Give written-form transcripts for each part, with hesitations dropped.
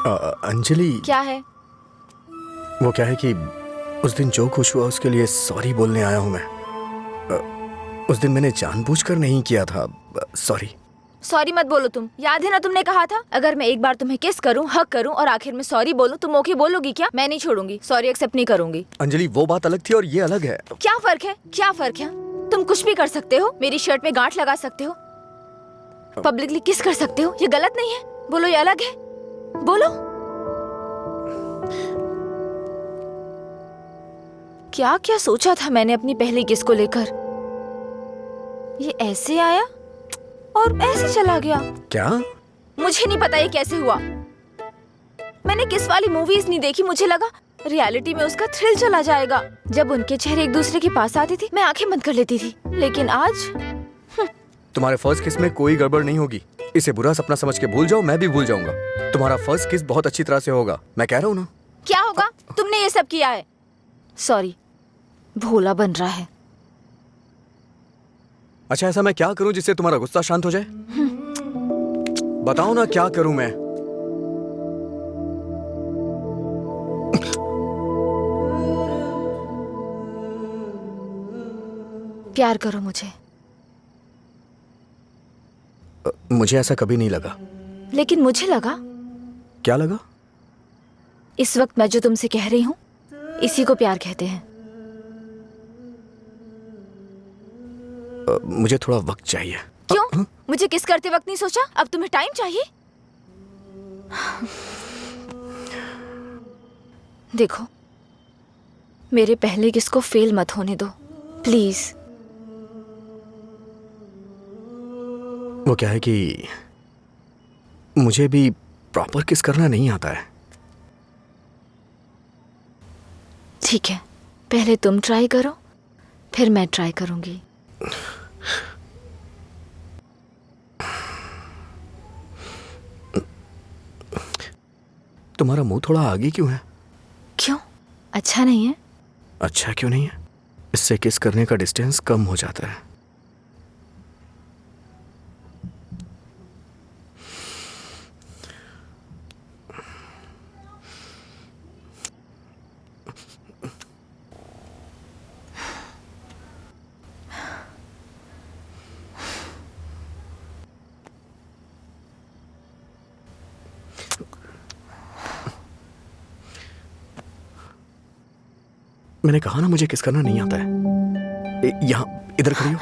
अंजलि, क्या है? वो क्या है कि उस दिन जो कुछ हुआ उसके लिए सॉरी बोलने आया हूँ मैं। उस दिन मैंने जानबूझकर नहीं किया था। सॉरी। सॉरी मत बोलो तुम। याद है ना तुमने कहा था अगर मैं एक बार तुम्हें किस करूं, हक करूं और आखिर में सॉरी बोलूं तुम ओके बोलोगी क्या? मैं नहीं छोड़ूंगी, सॉरी एक्सेप्ट नहीं करूंगी। अंजलि, वो बात अलग थी और ये अलग है। क्या फर्क है? क्या फर्क है? तुम कुछ भी कर सकते हो, मेरी शर्ट में गांठ लगा सकते हो, पब्लिकली किस कर सकते हो, ये गलत नहीं है? बोलो ये अलग है? बोलो। क्या क्या सोचा था मैंने अपनी पहली किस को लेकर? ये ऐसे आया और ऐसे चला गया। क्या? मुझे नहीं पता ये कैसे हुआ। मैंने किस वाली मूवीज नहीं देखी, मुझे लगा रियलिटी में उसका थ्रिल चला जाएगा। जब उनके चेहरे एक दूसरे के पास आते थे मैं आंखें बंद कर लेती थी, लेकिन आज तुम्हारे फर्स्ट किस में कोई गड़बड़ नहीं होगी। इसे बुरा सपना समझ के भूल जाओ, मैं भी भूल जाऊंगा। तुम्हारा फर्स्ट किस बहुत अच्छी तरह से होगा, मैं कह रहा हूँ ना। क्या होगा? तुमने ये सब किया है। सॉरी, भोला बन रहा है। अच्छा, ऐसा मैं क्या करूं जिससे तुम्हारा गुस्सा शांत हो जाए? बताओ ना क्या करूं मैं। प्यार करो मुझे। मुझे ऐसा कभी नहीं लगा। लेकिन मुझे लगा। क्या लगा? इस वक्त मैं जो तुमसे कह रही हूँ इसी को प्यार कहते हैं। मुझे थोड़ा वक्त चाहिए। क्यों? मुझे किस करते वक्त नहीं सोचा? अब तुम्हें टाइम चाहिए? देखो, मेरे पहले किस को फेल मत होने दो प्लीज। वो क्या है कि मुझे भी प्रॉपर किस करना नहीं आता है। ठीक है, पहले तुम ट्राई करो, फिर मैं ट्राई करूंगी। तुम्हारा मुंह थोड़ा आगे क्यों है? क्यों? अच्छा नहीं है? अच्छा क्यों नहीं है? इससे किस करने का डिस्टेंस कम हो जाता है। मैंने कहा ना मुझे किस करना नहीं आता है। यहाँ इधर खड़ी हो।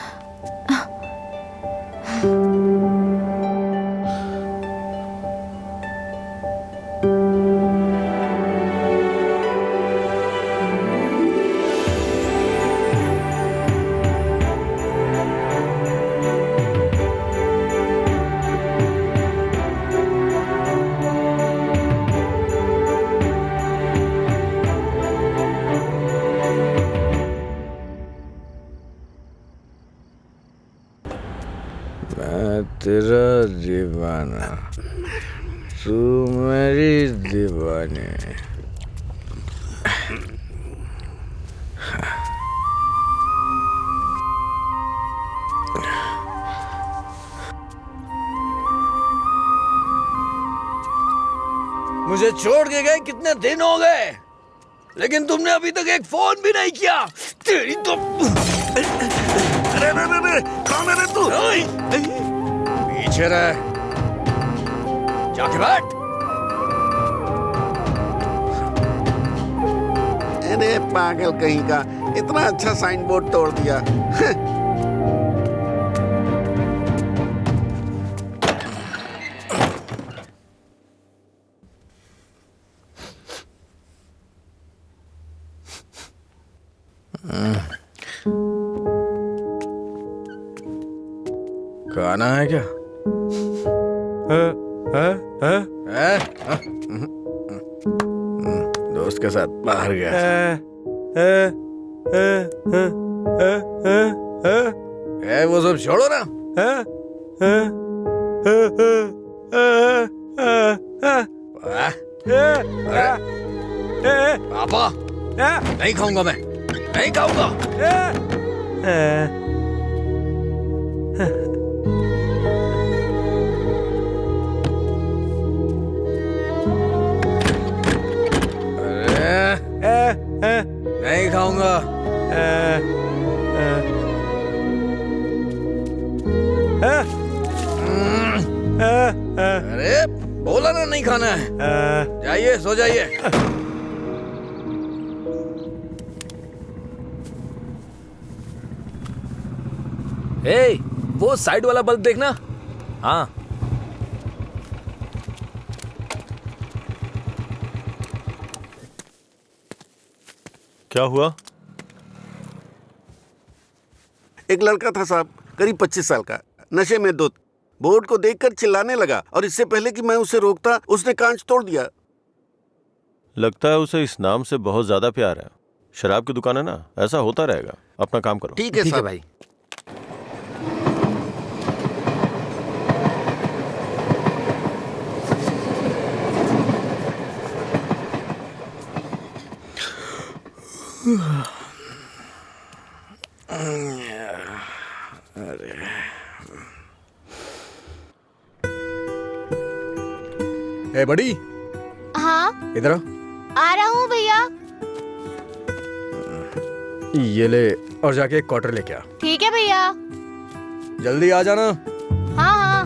तेरा दीवाना, तू मेरी दीवानी। मुझे छोड़ के गए कितने दिन हो गए, लेकिन तुमने अभी तक एक फोन भी नहीं किया। तेरी तो अरे कौन है रे तू? पीछे रह, जाके बैठ। अरे पागल कहीं का, इतना अच्छा साइन बोर्ड तोड़ दिया। खाना है क्या? दोस्त के साथ बाहर गया। वो सब छोड़ो ना। पापा, नहीं खाऊंगा मैं, नहीं खाऊंगा। खाना नहीं खाना है? जाइए सो जाइए। ए, वो साइड वाला बल्ब देखना। हाँ। क्या हुआ? एक लड़का था साहब, करीब 25 साल का, नशे में धुत, बोर्ड को देखकर चिल्लाने लगा और इससे पहले कि मैं उसे रोकता उसने कांच तोड़ दिया। लगता है उसे इस नाम से बहुत ज्यादा प्यार है। शराब की दुकान है ना, ऐसा होता रहेगा। अपना काम करो। ठीक है साहब। भाई। ए बड़ी, हाँ इधर आ रहा हूँ भैया। ये ले और जाके एक क्वार्टर लेके आ। ठीक है भैया। जल्दी आ जाना। हाँ हाँ।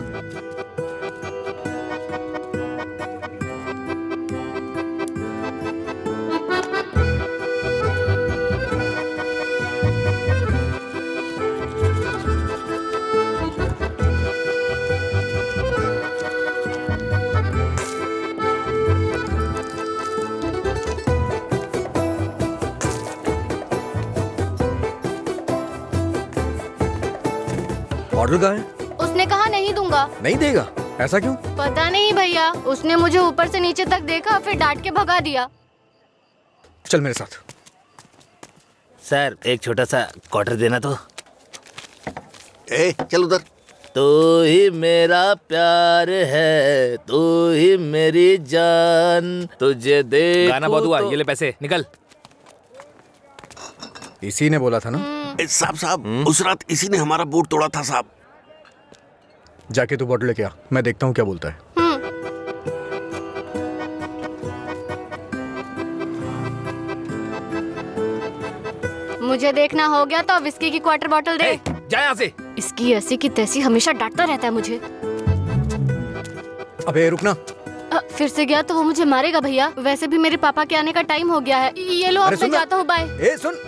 ऑर्डर कहाँ है? उसने कहा नहीं दूंगा। नहीं देगा? ऐसा क्यों? पता नहीं भैया, उसने मुझे ऊपर से नीचे तक देखा, फिर डांट के भगा दिया। चल मेरे साथ। सर, एक छोटा सा क्वार्टर देना तो। ए चल उधर। तू ही मेरा प्यार है, तू ही मेरी जान, तुझे देख। गाना बहुत हुआ, ये ले पैसे, निकल। इसी ने बोला था ना? साहब उस रात इसी ने हमारा बोर्ड तोड़ा था साहब। जाके तू बॉटल लेके आ, मैं देखता हूँ क्या बोलता है। मुझे देखना हो गया तो विस्की की क्वार्टर बॉटल दे। जा यहाँ से। इसकी ऐसी की तैसी हमेशा डांटता रहता है मुझे। अबे रुकना। फिर से गया तो वो मुझे मारेगा भैया। वैसे भी मेरे पापा के आने का टाइम हो गया है। ये लो, अब मैं जाता हूँ, बाय। ए सुन,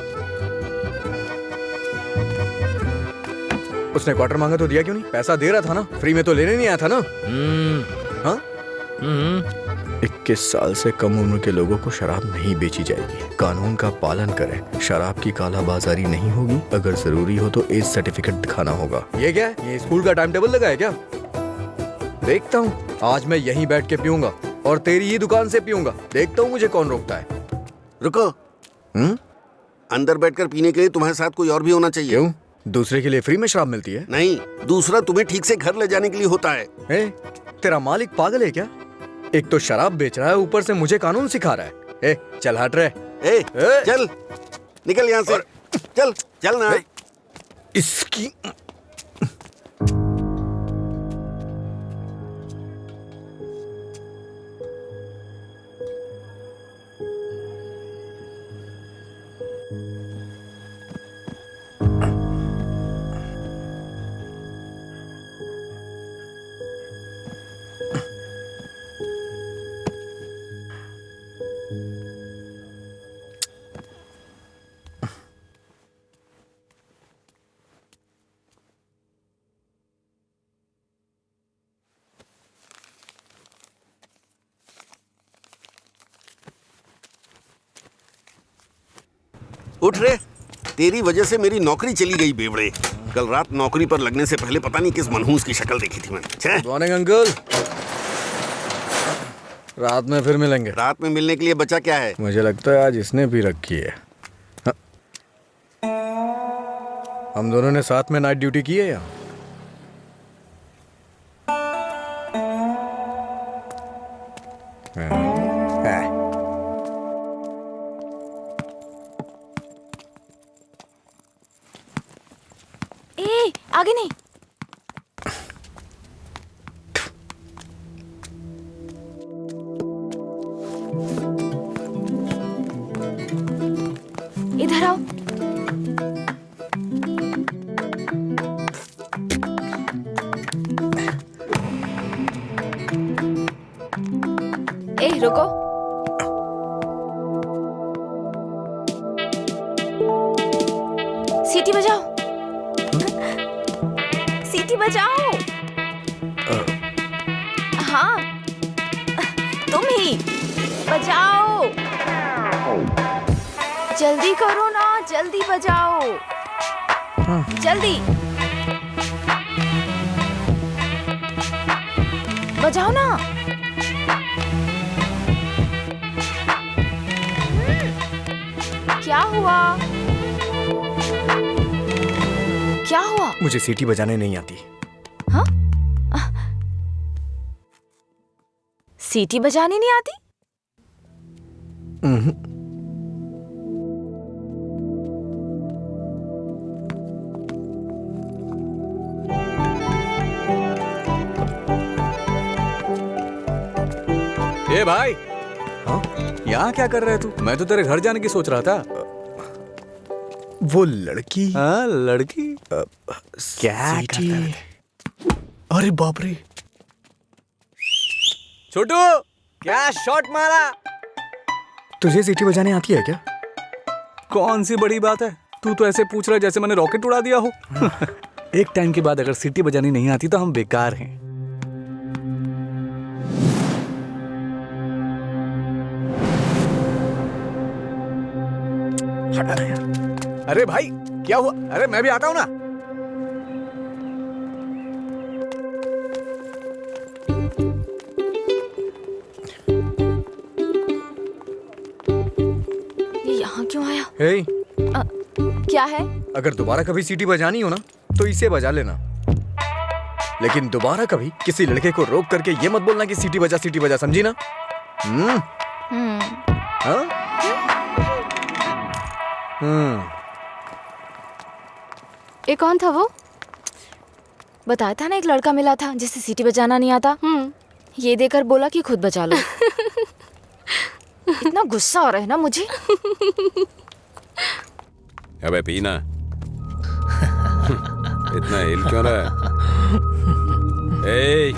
उसने क्वार्टर मांगा तो दिया क्यों नहीं? पैसा दे रहा था ना, फ्री में तो लेने नहीं आया था ना? हाँ? 21 साल से कम उम्र के लोगों को शराब नहीं बेची जाएगी। कानून का पालन करें। शराब की कालाबाजारी नहीं होगी। अगर जरूरी हो तो एज सर्टिफिकेट दिखाना होगा। ये क्या है? ये स्कूल का टाइम टेबल लगा है क्या? देखता हूँ, आज मैं यहीं बैठ के पीऊंगा और तेरी ही दुकान से पीऊंगा। देखता हूँ मुझे कौन रोकता है। रुको। अंदर बैठकर पीने के लिए तुम्हारे साथ कोई और भी होना चाहिए। क्यों? दूसरे के लिए फ्री में शराब मिलती है? नहीं, दूसरा तुम्हें ठीक से घर ले जाने के लिए होता है। तेरा मालिक पागल है क्या? एक तो शराब बेच रहा है, ऊपर से मुझे कानून सिखा रहा है। चल हट रहे। चल निकल यहाँ से। चल चल ना। इसकी उठ रे, तेरी वजह से मेरी नौकरी चली गई बेवड़े। कल रात नौकरी पर लगने से पहले पता नहीं किस मनहूस की शक्ल देखी थी मैंने। Good morning uncle. रात में फिर मिलेंगे। रात में मिलने के लिए बचा क्या है? मुझे लगता है आज इसने भी रखी है। हाँ। हम दोनों ने साथ में नाइट ड्यूटी की है या? आगे नहीं। इधर आओ। रुको। सीटी बजाओ, सीटी बजाओ। हाँ, तुम ही बजाओ। जल्दी करो ना, जल्दी बजाओ। जल्दी बजाओ ना। क्या हुआ? क्या हुआ? मुझे सीटी बजाने नहीं आती। हाँ? सीटी बजानी नहीं आती? ए भाई, हाँ? यहाँ क्या कर रहे तू? मैं तो तेरे घर जाने की सोच रहा था। वो लड़की? हाँ, लड़की क्या करता है? अरे बाप रे! छोटू, क्या शॉट मारा? तुझे सीटी बजाने आती है क्या? कौन सी बड़ी बात है? तू तो ऐसे पूछ रहा है जैसे मैंने रॉकेट उड़ा दिया हो। एक टाइम के बाद अगर सीटी बजानी नहीं आती तो हम बेकार हैं। हटा ना यार। अरे भाई, क्या हुआ? अरे मैं भी आता हूँ ना। ये यहाँ क्यों आया? हे, क्या है? अगर दोबारा कभी सीटी बजानी हो ना तो इसे बजा लेना, लेकिन दोबारा कभी किसी लड़के को रोक करके ये मत बोलना कि सीटी बजा, समझी ना? हाँ? ये कौन था वो? बताया था ना, एक लड़का मिला था जिसे सीटी बजाना नहीं आता। ये देकर बोला कि खुद बजा लो। इतना गुस्सा आ रहा है ना मुझे। अबे पीना। इतना हिल क्यों रहा है? ए,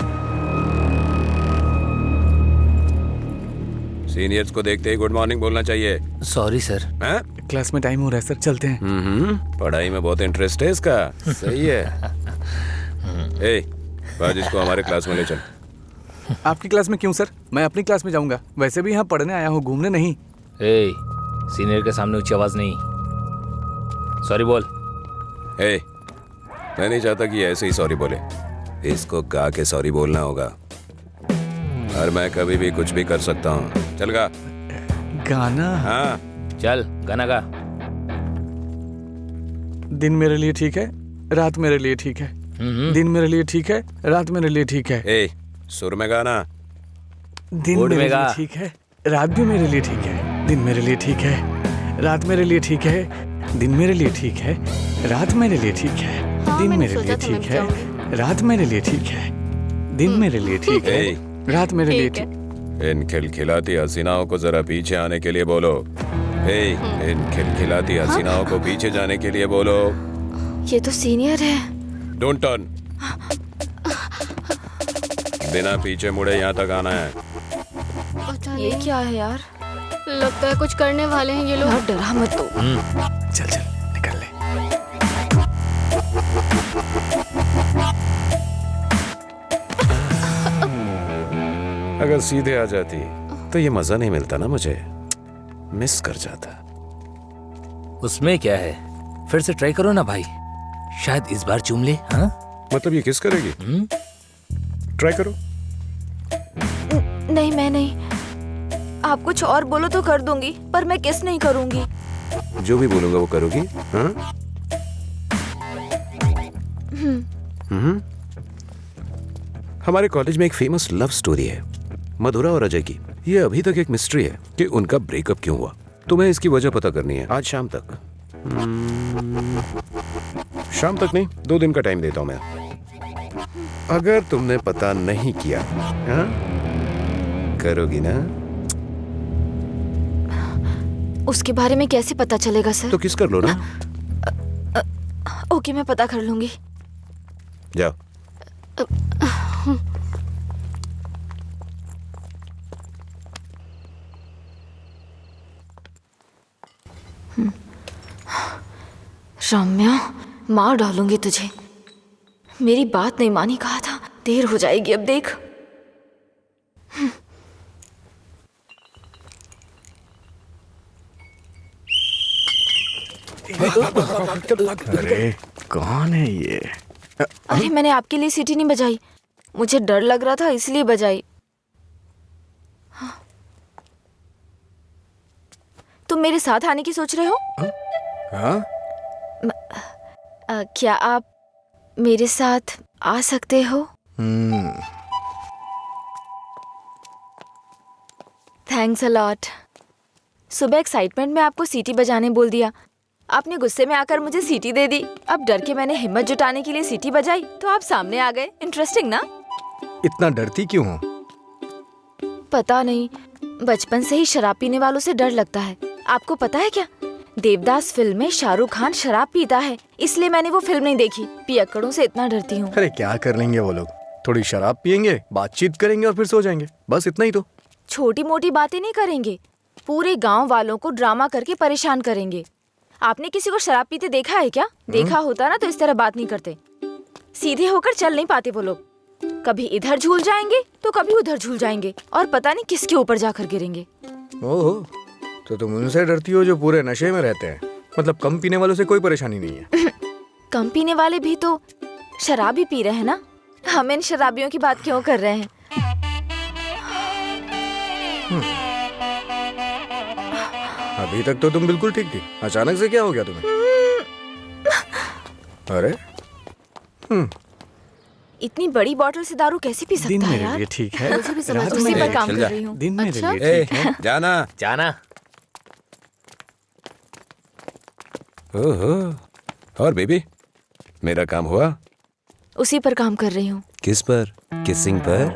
सीनियर्स को देखते ही गुड मॉर्निंग बोलना चाहिए। Sorry sir. हैं? क्लास में टाइम हो रहा है सर, चलते हैं। पढ़ाई में बहुत इंटरेस्ट है इसका। सही है। ए, आज इसको हमारे क्लास में ले चल। आपकी क्लास में क्यों सर? मैं अपनी क्लास में जाऊंगा। वैसे भी यहाँ पढ़ने आया हूँ, घूमने नहीं। ए, सीनियर के सामने ऊंची आवाज नहीं। सॉरी बोल। ए, मैं नहीं चाहता कि ऐसे ही सॉरी बोले। इसको गा के सॉरी बोलना होगा। और मैं कभी भी कुछ भी कर सकता हूँ। चल गा। गाना? हाँ चल गाना गा। दिन मेरे लिए ठीक है, रात मेरे लिए ठीक है। दिन मेरे लिए ठीक है, रात मेरे लिए ठीक है। ए, सुर में गाना। दिन बोर्ड मेरे में लिए गा। ठीक है, रात भी मेरे लिए ठीक है। दिन मेरे लिए ठीक है, रात मेरे लिए ठीक है। दिन मेरे लिए ठीक है, रात मेरे लिए ठीक है। हाँ, दिन मैंने मेरे सोचा लिए था मैं ठीक है, जाऊंगी। रात मेरे लिए ठीक है। दिन मेरे लिए ठीक है, ए, रात मेरे लिए ठीक है। ठीक। इन खिलखिलाती हसीनाओं को जरा पीछे आने के लिए बोलो। ए, इन खिलखिलाती हसीनाओं को पीछे जाने के लिए बोलो। ये तो सीनियर है। Don't turn. बिना पीछे मुड़े यहाँ तक आना है। पता ये नहीं, क्या है यार? लगता है कुछ करने वाले हैं ये लोग। यार डरा मत तू। चल चल निकल ले। अगर सीधे आ जाती तो ये मजा नहीं मिलता ना मुझे। मिस कर जाता। उसमें क्या है, फिर से ट्राई करो ना भाई, शायद इस बार चूम ले। हाँ? मतलब ये किस करेगी? ट्राई करो। नहीं, मैं नहीं। आप कुछ और बोलो तो कर दूंगी, पर मैं किस नहीं करूंगी। जो भी बोलूंगा वो करोगी? हाँ? हमारे कॉलेज में एक फेमस लव स्टोरी है, मधुरा और अजय की। ये अभी तक एक मिस्ट्री है कि उनका ब्रेकअप क्यों हुआ। तुम्हें इसकी वजह पता करनी है आज शाम तक। शाम तक नहीं, 2 दिन का टाइम देता हूं मैं। अगर तुमने पता नहीं किया, हाँ? करोगी ना? उसके बारे में कैसे पता चलेगा सर? तो किस कर लो ना। ओके, मैं पता कर लूंगी। जाओ। रम्या, मार डालूंगी तुझे। मेरी बात नहीं मानी, कहा था। देर हो जाएगी अब, देख। अरे कौन है ये? अरे मैंने आपके लिए सीटी नहीं बजाई, मुझे डर लग रहा था इसलिए बजाई। तुम मेरे साथ आने की सोच रहे हो? हाँ? क्या आप मेरे साथ आ सकते हो? Thanks a lot. सुबह एक्साइटमेंट में आपको सीटी बजाने बोल दिया, आपने गुस्से में आकर मुझे सीटी दे दी। अब डर के मैंने हिम्मत जुटाने के लिए सीटी बजाई तो आप सामने आ गए। इंटरेस्टिंग ना? इतना डरती क्यों हो? पता नहीं, बचपन से ही शराब पीने वालों से डर लगता है। आपको पता है क्या, देवदास फिल्म में शाहरुख खान शराब पीता है, इसलिए मैंने वो फिल्म नहीं देखी। पियक्कड़ों से इतना डरती हूँ। अरे क्या कर लेंगे वो लोग, थोड़ी शराब पियेंगे, बातचीत करेंगे और फिर सो जाएंगे, बस इतना ही तो। छोटी मोटी बातें नहीं करेंगे, पूरे गांव वालों को ड्रामा करके परेशान करेंगे। आपने किसी को शराब पीते देखा है क्या? देखा होता ना तो इस तरह बात नहीं करते। सीधे होकर चल नहीं पाते वो लोग, कभी इधर झूल जाएंगे तो कभी उधर झूल जाएंगे और पता नहीं किसके ऊपर जाकर गिरेंगे। ओहो, तो तुम उनसे डरती हो जो पूरे नशे में रहते हैं। मतलब कम पीने वालों से कोई परेशानी नहीं है। कम पीने वाले भी तो शराब ही पी रहे हैं ना, हम इन शराबियों की बात क्यों कर रहे हैं? अभी तक तो तुम बिल्कुल ठीक थी, अचानक से क्या हो गया तुम्हें? अरे इतनी बड़ी बोतल से दारू कैसे पी दिन सकता है मेरे यार? लिए ठीक है, मुझे भी समझ रात उसी मेरे पर लिए काम चल कर जा। रही हूँ। दिन मेरे अच्छा? लिए ठीक है। जाना जाना। ओहो, और बेबी, मेरा काम हुआ? उसी पर काम कर रही हूँ। किस पर? किसिंग पर?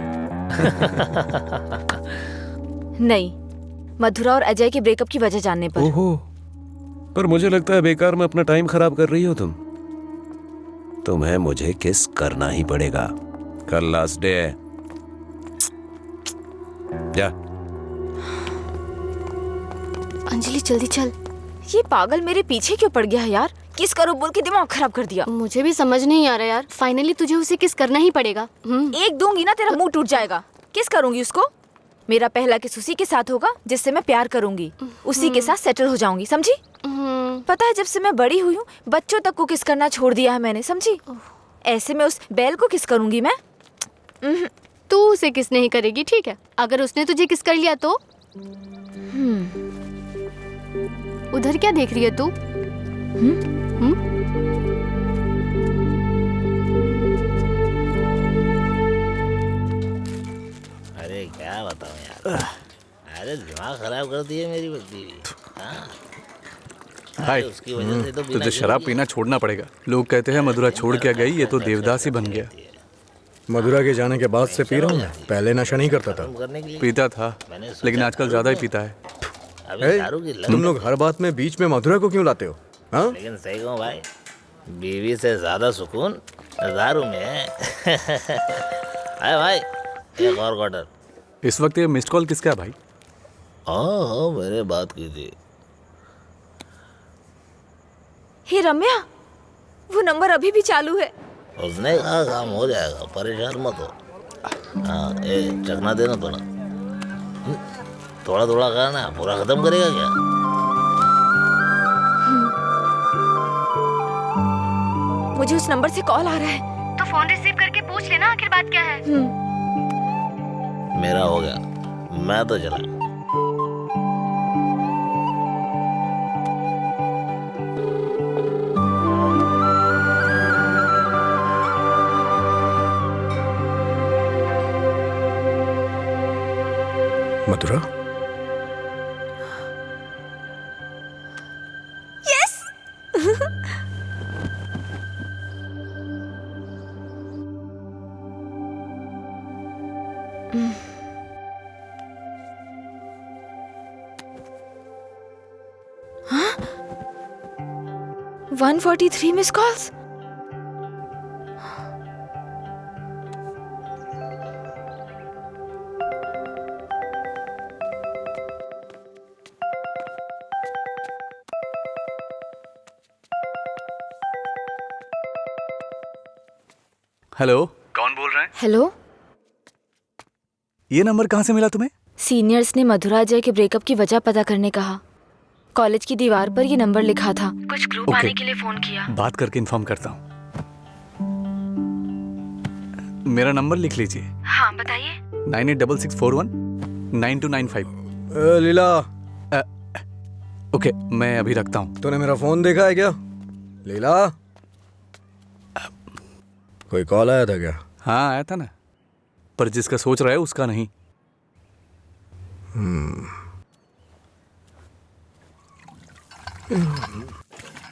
नहीं, मधुरा और अजय के ब्रेकअप की वजह जानने पर। ओहो, पर मुझे लगता है बेकार में अपना टाइम खराब कर रही हो तुम। तुम्हें मुझे किस करना ही पड़ेगा, कल लास्ट डे है। जा। अंजलि जल्दी चल। ये पागल मेरे पीछे क्यों पड़ गया है यार? किस करो बोल के दिमाग खराब कर दिया। मुझे भी समझ नहीं आ रहा यार, फाइनली तुझे उसे किस करना ही पड़ेगा। एक दूंगी ना तेरा मुंह टूट जाएगा। किस करूंगी उसको? मेरा पहला किस उसी के साथ होगा जिससे मैं प्यार करूंगी, उसी के साथ सेटल हो जाऊंगी, समझी? पता है जब से मैं बड़ी हुई हूँ बच्चों तक को किस करना छोड़ दिया है मैंने, समझी? ऐसे में उस बैल को किस करूंगी मैं? तू उसे किस नहीं करेगी, ठीक है? अगर उसने तुझे किस कर लिया तो? उधर क्या देख रही है तू? अरे क्या बताऊं यार, अरे दिमाग खराब कर दिए मेरी बीवी। हाय, उसकी वजह से तो बिना तुझे शराब पीना छोड़ना पड़ेगा। लोग कहते हैं मधुरा छोड़ के गई, ये तो देवदास ही बन गया। मधुरा के जाने के बाद से पी रहा हूँ मैं, पहले नशा नहीं करता था। करने के लिए पीता था, लेकिन आजकल ज्यादा ही पीता है। अभी ए, दारू की लत। तुम लोग हर बात में बीच में मधुरा को क्यों लाते हो? हाँ? लेकिन सही कहूँ भाई, बीवी से ज्यादा सुकून दारू में है। अरे भाई, एक और क्वार्टर। इस वक्त ये मिस्ड कॉल किसका है भाई? हाँ, मैंने बात की थी। हे रम्या, वो नंबर अभी भी चालू है। उसने कहा काम हो जाएगा, परेशान मत हो। हाँ, चखना देना थोड़ा। थोड़ा थोड़ा खाना, पूरा खत्म करेगा क्या? मुझे उस नंबर से कॉल आ रहा है। तो फोन रिसीव करके पूछ लेना आखिर बात क्या है। मेरा हो गया, मैं तो चला। मधुरा? हाँ? 143 मिस कॉल्स। हेलो, कौन बोल रहे हैं? हेलो, ये नंबर कहाँ से मिला तुम्हें? सीनियर्स ने मधुरा अजय के ब्रेकअप की वजह पता करने कहा। कॉलेज की दीवार पर ये नंबर लिखा था। कुछ ग्रुप आने के लिए फोन किया। बात करके इन्फॉर्म करता हूँ। मेरा नंबर लिख लीजिए। हाँ बताइए। 9866419295। लीला, ओके, मैं अभी रखता हूँ। तूने मेरा फोन देखा है क्या? लीला, कोई कॉल आया था क्या? हाँ आया था ना, पर जिसका सोच रहा है उसका नहीं।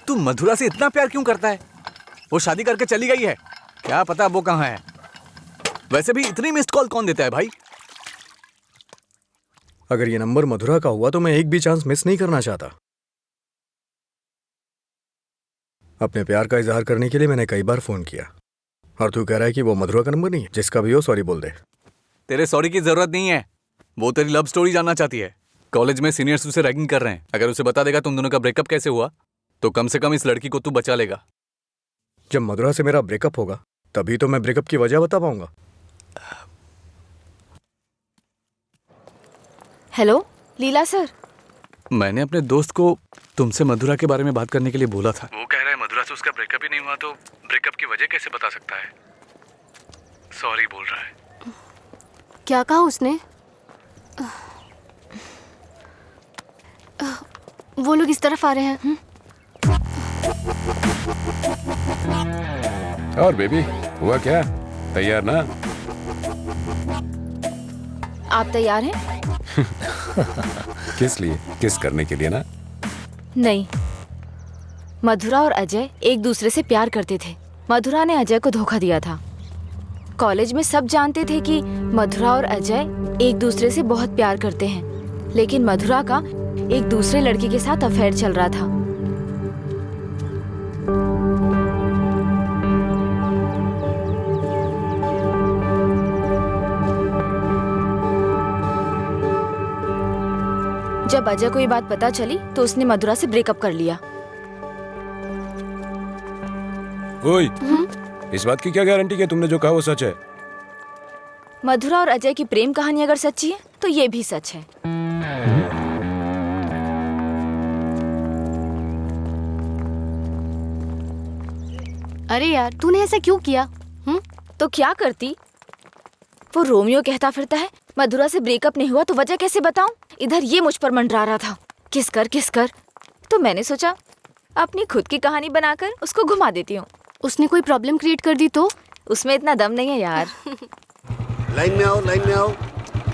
तू मधुरा से इतना प्यार क्यों करता है? वो शादी करके चली गई है, क्या पता वो कहाँ है। वैसे भी इतनी मिस्ड कॉल कौन देता है भाई? अगर ये नंबर मधुरा का हुआ तो मैं एक भी चांस मिस नहीं करना चाहता। अपने प्यार का इजहार करने के लिए मैंने कई बार फोन किया, और तू कह रहा है कि वो मधुरा का नंबर नहीं है? जिसका भी हो सॉरी बोल दे। तेरे सॉरी की जरूरत नहीं है, वो तेरी लव स्टोरी जानना चाहती है। कॉलेज में सीनियर्स उसे रैगिंग कर रहे हैं। अगर उसे बता देगा तुम दोनों का ब्रेकअप कैसे हुआ तो कम से कम इस लड़की को तू बचा लेगा। जब मधुरा से मेरा ब्रेकअप होगा तभी तो मैं ब्रेकअप की वजह बता पाऊंगा। हेलो लीला सर। मैंने अपने दोस्त को तुमसे मधुरा के बारे में बात करने के लिए बोला था। वो कह रहा है मधुरा से उसका ब्रेकअप ही नहीं हुआ तो ब्रेकअप की वजह कैसे बता सकता है। सॉरी बोल रहा है। क्या कहा उसने? वो लोग इस तरफ आ रहे हैं। और बेबी, हुआ क्या? तैयार ना? आप तैयार हैं? किस लिए? किस करने के लिए ना? नहीं, मधुरा और अजय एक दूसरे से प्यार करते थे। मधुरा ने अजय को धोखा दिया था। कॉलेज में सब जानते थे कि मधुरा और अजय एक दूसरे से बहुत प्यार करते हैं, लेकिन मधुरा का एक दूसरे लड़के के साथ अफेयर चल रहा था। जब अजय को ये बात पता चली तो उसने मधुरा से ब्रेकअप कर लिया। ओए, इस बात की क्या गारंटी कि तुमने जो कहा वो सच है? मधुरा और अजय की प्रेम कहानी अगर सच्ची है तो ये भी सच है। अरे यार, तूने ऐसा क्यों किया? तो क्या करती? वो रोमियो कहता फिरता है मधुरा से ब्रेकअप नहीं हुआ तो वजह कैसे बताऊं? इधर ये मुझ पर मंडरा रहा था, किस कर। तो मैंने सोचा अपनी खुद की कहानी बनाकर उसको घुमा देती हूँ। उसने कोई प्रॉब्लम क्रिएट कर दी तो? उसमें इतना दम नहीं है यार। लाइन में आओ, लाइन में आओ।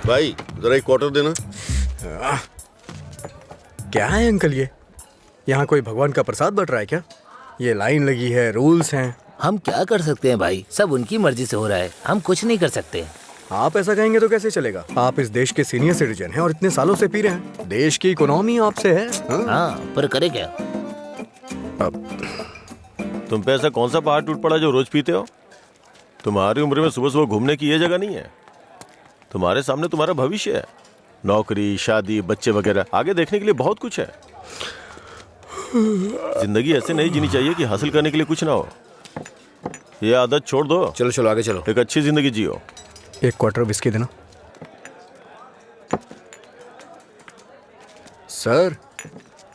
भाई जरा एक क्वार्टर देना। क्या है अंकल ये? यहाँ कोई भगवान का प्रसाद बट रहा है क्या? ये लाइन लगी है, रूल्स हैं। हम क्या कर सकते हैं भाई, सब उनकी मर्जी से हो रहा है, हम कुछ नहीं कर सकते। आप ऐसा कहेंगे तो कैसे चलेगा? आप इस देश के सीनियर सिटीजन हैं और इतने सालों से पी रहे हैं। देश की इकोनॉमी आपसे है। हाँ, पर करे क्या? तुम पे ऐसा कौन सा पहाड़ टूट पड़ा जो रोज पीते हो? तुम्हारी उम्र में सुबह सुबह घूमने की ये जगह नहीं है। तुम्हारे सामने तुम्हारा भविष्य है, नौकरी, शादी, बच्चे वगैरह। आगे देखने के लिए बहुत कुछ है। जिंदगी ऐसे नहीं जीनी चाहिए कि हासिल करने के लिए कुछ ना हो। ये आदत छोड़ दो। चलो चलो आगे चलो। एक अच्छी जिंदगी जियो। एक क्वार्टर विस्की देना। सर,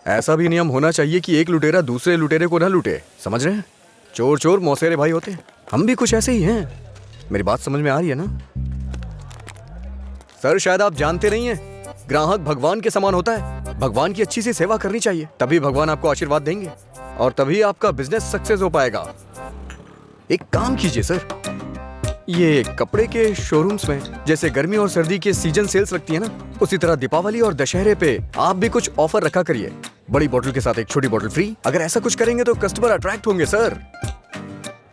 ऐसा भी नियम होना चाहिए कि एक लुटेरा दूसरे लुटेरे को ना लूटे, समझ रहे हैं? चोर चोर मौसेरे भाई होते हैं। हम भी कुछ ऐसे ही हैं। मेरी बात समझ में आ रही है ना? सर, शायद आप जानते नहीं हैं, ग्राहक भगवान के समान होता है। भगवान की अच्छी सी सेवा करनी चाहिए, तभी भगवान आपको आशीर्वाद देंगे और तभी आपका बिजनेस सक्सेस हो पाएगा। एक काम कीजिए सर, ये कपड़े के शोरूम्स में जैसे गर्मी और सर्दी के सीजन सेल्स लगती है ना, उसी तरह दीपावली और दशहरे पे आप भी कुछ ऑफर रखा करिए। बड़ी बोतल के साथ एक छोटी बोतल फ्री। अगर ऐसा कुछ करेंगे तो कस्टमर अट्रैक्ट होंगे सर।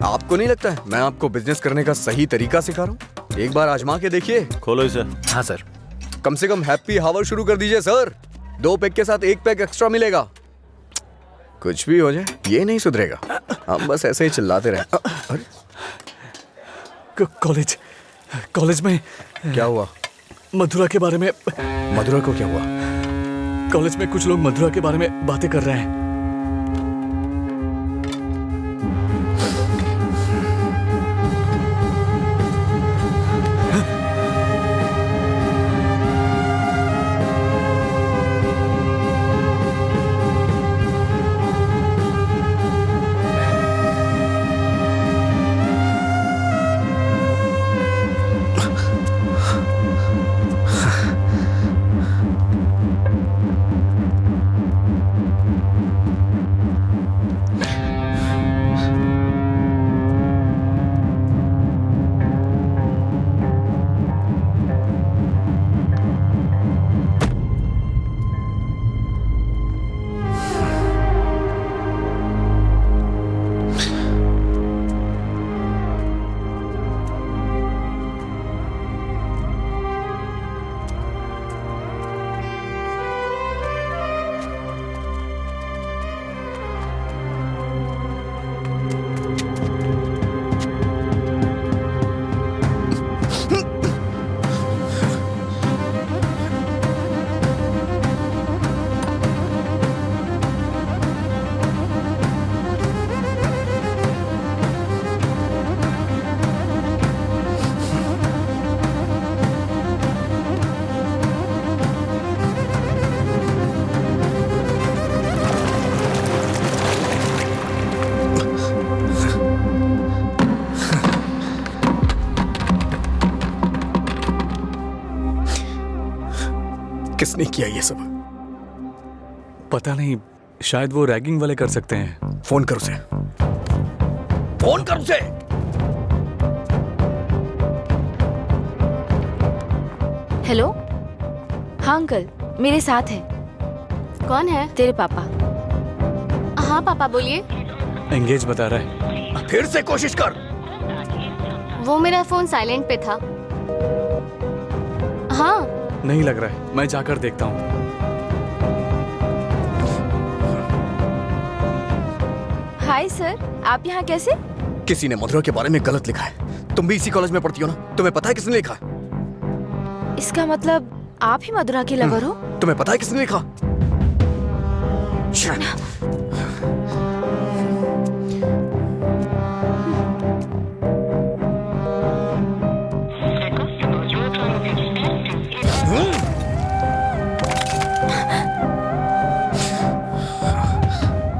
आपको नहीं लगता है मैं आपको बिजनेस करने का सही तरीका सिखा रहा हूँ? एक बार आजमा के देखिए। खोलो इसे। हाँ सर। कम से कम हैप्पी हावर शुरू कर दीजिए सर। 2 पैक के साथ 1 पैक एक्स्ट्रा मिलेगा। कुछ भी हो जाए ये नहीं सुधरेगा। हम बस ऐसे ही चिल्लाते रहे। अरे कॉलेज में क्या हुआ? मधुरा के बारे में। मधुरा को क्या हुआ? कॉलेज में कुछ लोग मधुरा के बारे में बातें कर रहे हैं। किसने किया ये सब? पता नहीं, शायद वो रैगिंग वाले कर सकते हैं। फोन कर उसे। फोन कर उसे। हेलो। हाँ अंकल, मेरे साथ है। कौन है? तेरे पापा। हाँ पापा बोलिए। एंगेज बता रहा है। फिर से कोशिश कर। वो मेरा फोन साइलेंट पे था। हाँ नहीं लग रहा है, मैं जाकर देखता हूँ। हाय सर, आप यहाँ कैसे? किसी ने मधुरा के बारे में गलत लिखा है। तुम भी इसी कॉलेज में पढ़ती हो ना? तुम्हें पता है किसने लिखा? इसका मतलब आप ही मधुरा की लवर हो? तुम्हें पता है किसने लिखा?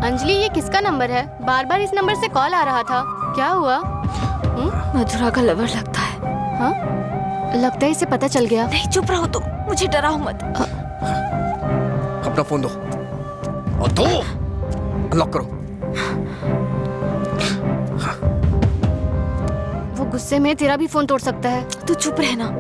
अंजलि, ये किसका नंबर है? बार बार इस नंबर से कॉल आ रहा था। क्या हुआ? मधुरा का लवर लगता है। हाँ, लगता है इसे पता चल गया। नहीं, चुप रहो तुम, मुझे डराओ मत। अपना फोन दो। और दो। अनलॉक करो। वो गुस्से में तेरा भी फोन तोड़ सकता है। तू चुप रहना।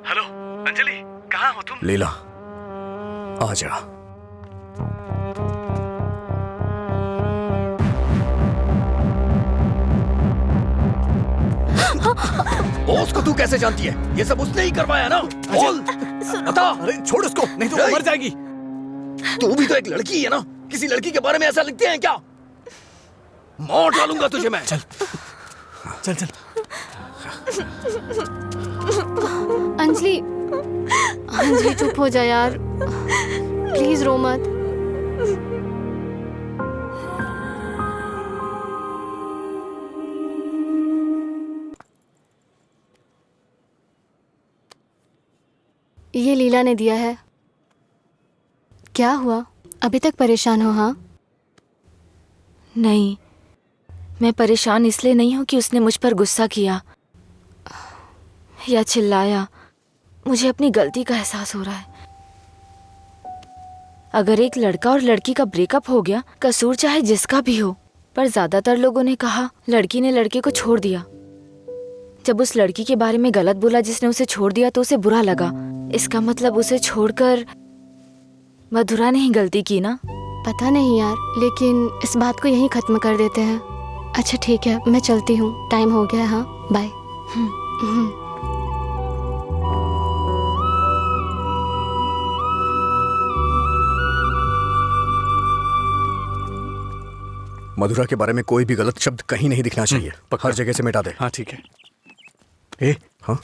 हेलो अंजलि, कहाँ हो तुम? लीला, आ जा। बॉस को तू कैसे जानती है? ये सब उसने ही करवाया ना? बोल, बता। अरे छोड़ उसको, नहीं तो वो नहीं। मर जाएगी। तू भी तो एक लड़की है ना? किसी लड़की के बारे में ऐसा लिखते हैं क्या? मार डालूंगा तुझे मैं। चल चल चल। अंजलि, अंजलि चुप हो जा यार, प्लीज रो मत। ये लीला ने दिया है। क्या हुआ, अभी तक परेशान हो? हाँ नहीं, मैं परेशान इसलिए नहीं हूँ कि उसने मुझ पर गुस्सा किया या चिल्लाया। मुझे अपनी गलती का एहसास हो रहा है। अगर एक लड़का और लड़की का ब्रेकअप हो गया, कसूर चाहे जिसका भी हो, पर ज्यादातर लोगों ने कहा लड़की ने लड़के को छोड़ दिया। जब उस लड़की के बारे में गलत बोला जिसने उसे छोड़ दिया तो उसे बुरा लगा। इसका मतलब उसे छोड़कर मधुरा ने ही गलती की ना? पता नहीं यार, लेकिन इस बात को यहीं खत्म कर देते हैं। अच्छा ठीक है, मैं चलती हूँ, टाइम हो गया। हाँ बाय। मधुरा के बारे में कोई भी गलत शब्द कहीं नहीं दिखना चाहिए। हर जगह से मिटा दे। हाँ ठीक है। ए, हाँ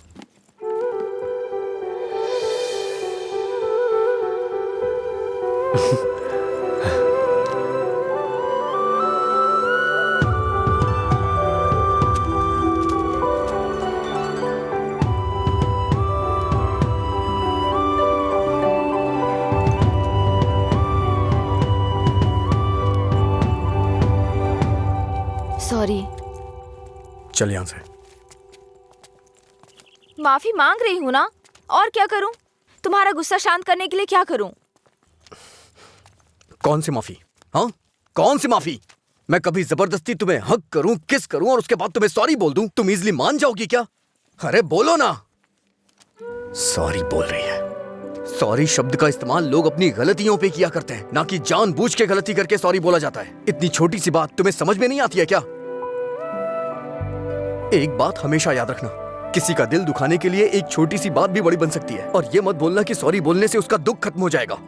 सॉरी। चल यहाँ से। माफी मांग रही हूँ ना, और क्या करूँ? तुम्हारा गुस्सा शांत करने के लिए क्या करूँ? कौन सी माफी? हाँ, कौन सी माफी? मैं कभी जबरदस्ती तुम्हें हक करूं, किस करूं और उसके बाद तुम्हें सॉरी बोल दूं? तुम इजली मान जाओगी क्या? अरे बोलो ना। सॉरी बोल रही है। सॉरी शब्द का इस्तेमाल लोग अपनी गलतियों पे किया करते हैं, ना कि जानबूझ के गलती करके सॉरी बोला जाता है। इतनी छोटी सी बात तुम्हें समझ में नहीं आती है क्या? एक बात हमेशा याद रखना, किसी का दिल दुखाने के लिए एक छोटी सी बात भी बड़ी बन सकती है। और ये मत बोलना कि सॉरी बोलने से उसका दुख खत्म हो जाएगा।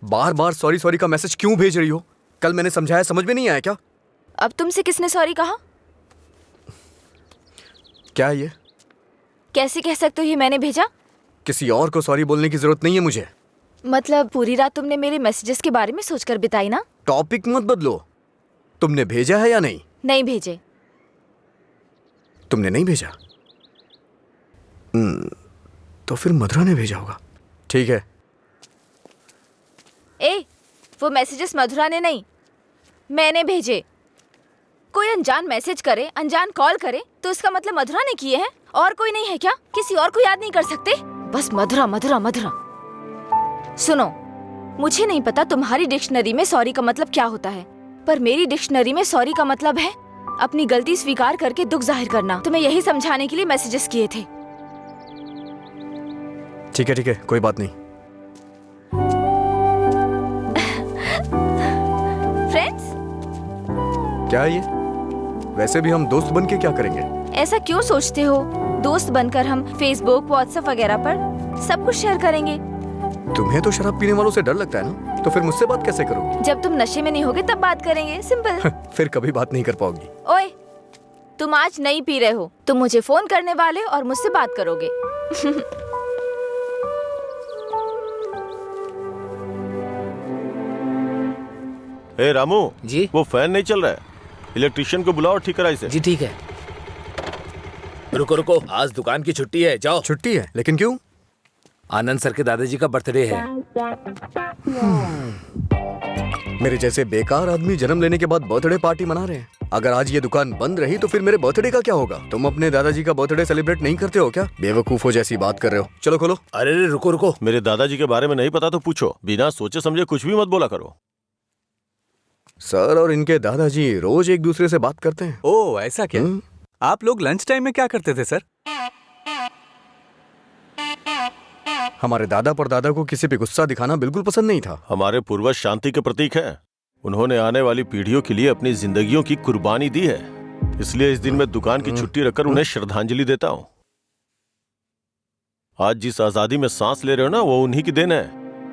बार बार सॉरी सॉरी का मैसेज क्यों भेज रही हो? कल मैंने समझाया, समझ में नहीं आया क्या? अब तुमसे किसने सॉरी कहा? क्या ये? कैसे कह सकते हो ये मैंने भेजा? किसी और को सॉरी बोलने की जरूरत नहीं है मुझे। मतलब पूरी रात तुमने मेरे मैसेजेस के बारे में सोचकर बिताई ना? टॉपिक मत बदलो। तुमने भेजा है या नहीं? नहीं भेजे। तुमने नहीं भेजा? तो फिर मधुरा ने भेजा होगा। ठीक है। ए, वो मैसेजेस मधुरा ने नहीं, मैंने भेजे। कोई अनजान मैसेज करे, अनजान कॉल करे तो इसका मतलब मधुरा ने किए हैं? और कोई नहीं है क्या? किसी और को याद नहीं कर सकते? बस मधुरा मधुरा मधुरा। सुनो, मुझे नहीं पता तुम्हारी डिक्शनरी में सॉरी का मतलब क्या होता है, पर मेरी डिक्शनरी में सॉरी का मतलब है अपनी गलती स्वीकार करके दुख जाहिर करना। तुम्हें यही समझाने के लिए मैसेजेस किए थे। ठीक है, कोई बात नहीं। फ्रेंड्स? क्या है ये? वैसे भी हम दोस्त बन के क्या करेंगे? ऐसा क्यों सोचते हो? दोस्त बनकर हम फेसबुक, व्हाट्सएप वगैरह पर सब कुछ शेयर करेंगे। तुम्हें तो शराब पीने वालों से डर लगता है ना, तो फिर मुझसे बात कैसे करोगी? जब तुम नशे में नहीं होगे तब बात करेंगे, सिंपल। फिर कभी बात नहीं कर पाओगी। ओए, तुम आज नहीं पी रहे हो, तुम मुझे फोन करने वाले और मुझसे बात करोगे। ए रामू जी? वो फैन नहीं चल रहा है, इलेक्ट्रिशियन को बुलाओ, ठीक करा इसे। जी ठीक है। रुको रुको, आज दुकान की छुट्टी है, जाओ। छुट्टी है? लेकिन क्यों? आनंद सर के दादाजी का बर्थडे है। मेरे जैसे बेकार आदमी जन्म लेने के बाद बर्थडे पार्टी मना रहे हैं। अगर आज ये दुकान बंद रही तो फिर मेरे बर्थडे का क्या होगा? तुम अपने दादाजी का बर्थडे सेलिब्रेट नहीं करते हो क्या? बेवकूफों जैसी बात कर रहे हो। चलो खोलो। अरे रुको रुको, मेरे दादाजी के बारे में नहीं पता तो पूछो, बिना सोचे समझे कुछ भी मत बोला करो। सर और इनके दादाजी रोज एक दूसरे से बात करते हैं। ओह, ऐसा क्या? आप लोग लंच टाइम में क्या करते थे सर? हमारे दादा परदादा को किसी पे गुस्सा दिखाना बिल्कुल पसंद नहीं था। हमारे पूर्वज शांति के प्रतीक हैं। उन्होंने आने वाली पीढ़ियों के लिए अपनी जिंदगियों की कुर्बानी दी है, इसलिए इस दिन मैं दुकान की छुट्टी रखकर उन्हें श्रद्धांजलि देता हूँ। आज जिस आजादी में सांस ले रहे हो ना, वो उन्हीं की देन है।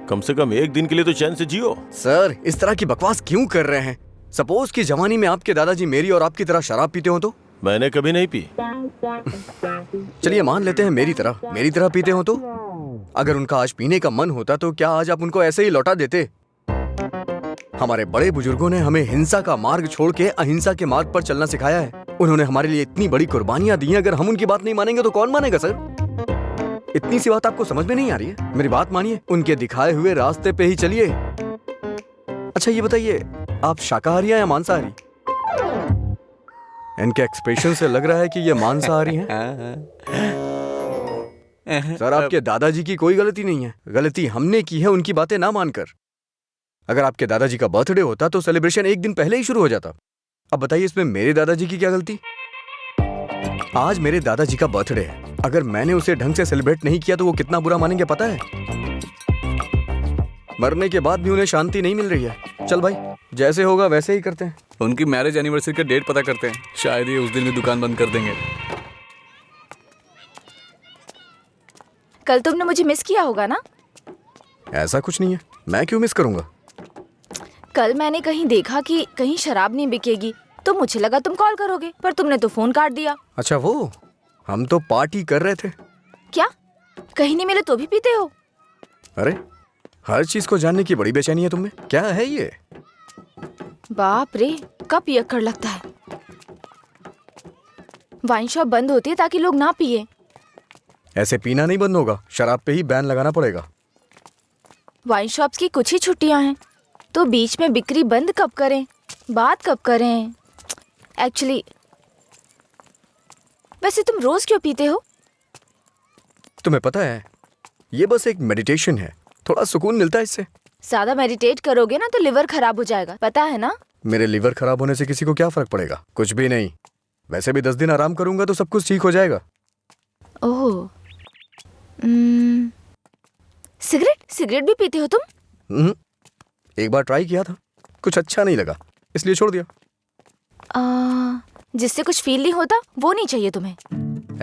कम से कम एक दिन के लिए तो चैन से जियो। सर, इस तरह की बकवास क्यों कर रहे हैं? सपोज कि जवानी में आपके दादाजी मेरी और आपकी तरह शराब पीते हो तो? मैंने कभी नहीं पी। चलिए मान लेते हैं मेरी तरह पीते हो तो? अगर उनका आज पीने का मन होता तो क्या आज आप उनको ऐसे ही लौटा देते? हमारे बड़े बुजुर्गों ने हमें हिंसा का मार्ग छोड़ के अहिंसा के मार्ग पर चलना सिखाया है। उन्होंने हमारे लिए इतनी बड़ी कुर्बानियां दी हैं, अगर हम उनकी बात नहीं मानेंगे तो कौन मानेगा सर? इतनी सी बात आपको समझ में नहीं आ रही है? मेरी बात मानिए, उनके दिखाए हुए रास्ते पे ही चलिए। अच्छा ये बताइए, आप शाकाहारी हैं या मांसाहारी? इनके एक्सप्रेशन से लग रहा है कि ये मांसाहारी हैं। सर, आपके दादाजी की कोई गलती नहीं है, गलती हमने की है उनकी बातें ना मानकर। अगर आपके दादाजी का बर्थडे होता तो सेलिब्रेशन एक दिन पहले ही शुरू हो जाता। अब बताइए इसमें मेरे दादाजी की क्या गलती? आज मेरे दादाजी का बर्थडे है, अगर मैंने उसे ढंग से सेलिब्रेट नहीं किया तो वो कितना बुरा मानेंगे पता है? मरने के बाद भी उन्हें शांति नहीं मिल रही है। चल भाई, जैसे होगा वैसे ही करते हैं। उनकी मैरिज एनिवर्सरी का डेट पता करते हैं, शायद ये उस दिन भी दुकान बंद कर देंगे। कल तुमने मुझे मिस किया होगा ना? ऐसा कुछ नहीं है, मैं क्यों मिस करूंगा? कल मैंने कहीं देखा कि कहीं शराब नहीं बिकेगी, तो मुझे लगा तुम कॉल करोगे, पर तुमने तो फोन काट दिया। अच्छा वो, हम तो पार्टी कर रहे थे। क्या? कहीं नहीं मिले तो भी पीते हो? अरे, हर चीज को जानने की बड़ी बेचैनी है तुम्हें। क्या है ये? बाप रे, कब पियक्कड़ लगता है। वाइन शॉप बंद होती है ताकि लोग ना पिए। ऐसे पीना नहीं बंद होगा, शराब पे ही बैन लगाना पड़ेगा। वाइन शॉप्स की कुछ ही छुट्टियां हैं, तो बीच में बिक्री बंद कब करें, बात कब करें? एक्चुअली वैसे तुम रोज क्यों पीते हो? तुम्हें पता है, ये बस एक मेडिटेशन है, थोड़ा सुकून मिलता है इससे। ज्यादा मेडिटेट करोगे ना तो लिवर खराब हो जाएगा, पता है ना? मेरे लिवर खराब होने से किसी को क्या फर्क पड़ेगा? कुछ भी नहीं। वैसे भी 10 दिन आराम करूंगा तो सब कुछ ठीक हो जाएगा। ओह, सिगरेट भी पीते हो तुम? एक बार ट्राई किया था, कुछ अच्छा नहीं लगा, इसलिए छोड़ दिया। जिससे कुछ फील नहीं होता वो नहीं चाहिए तुम्हें?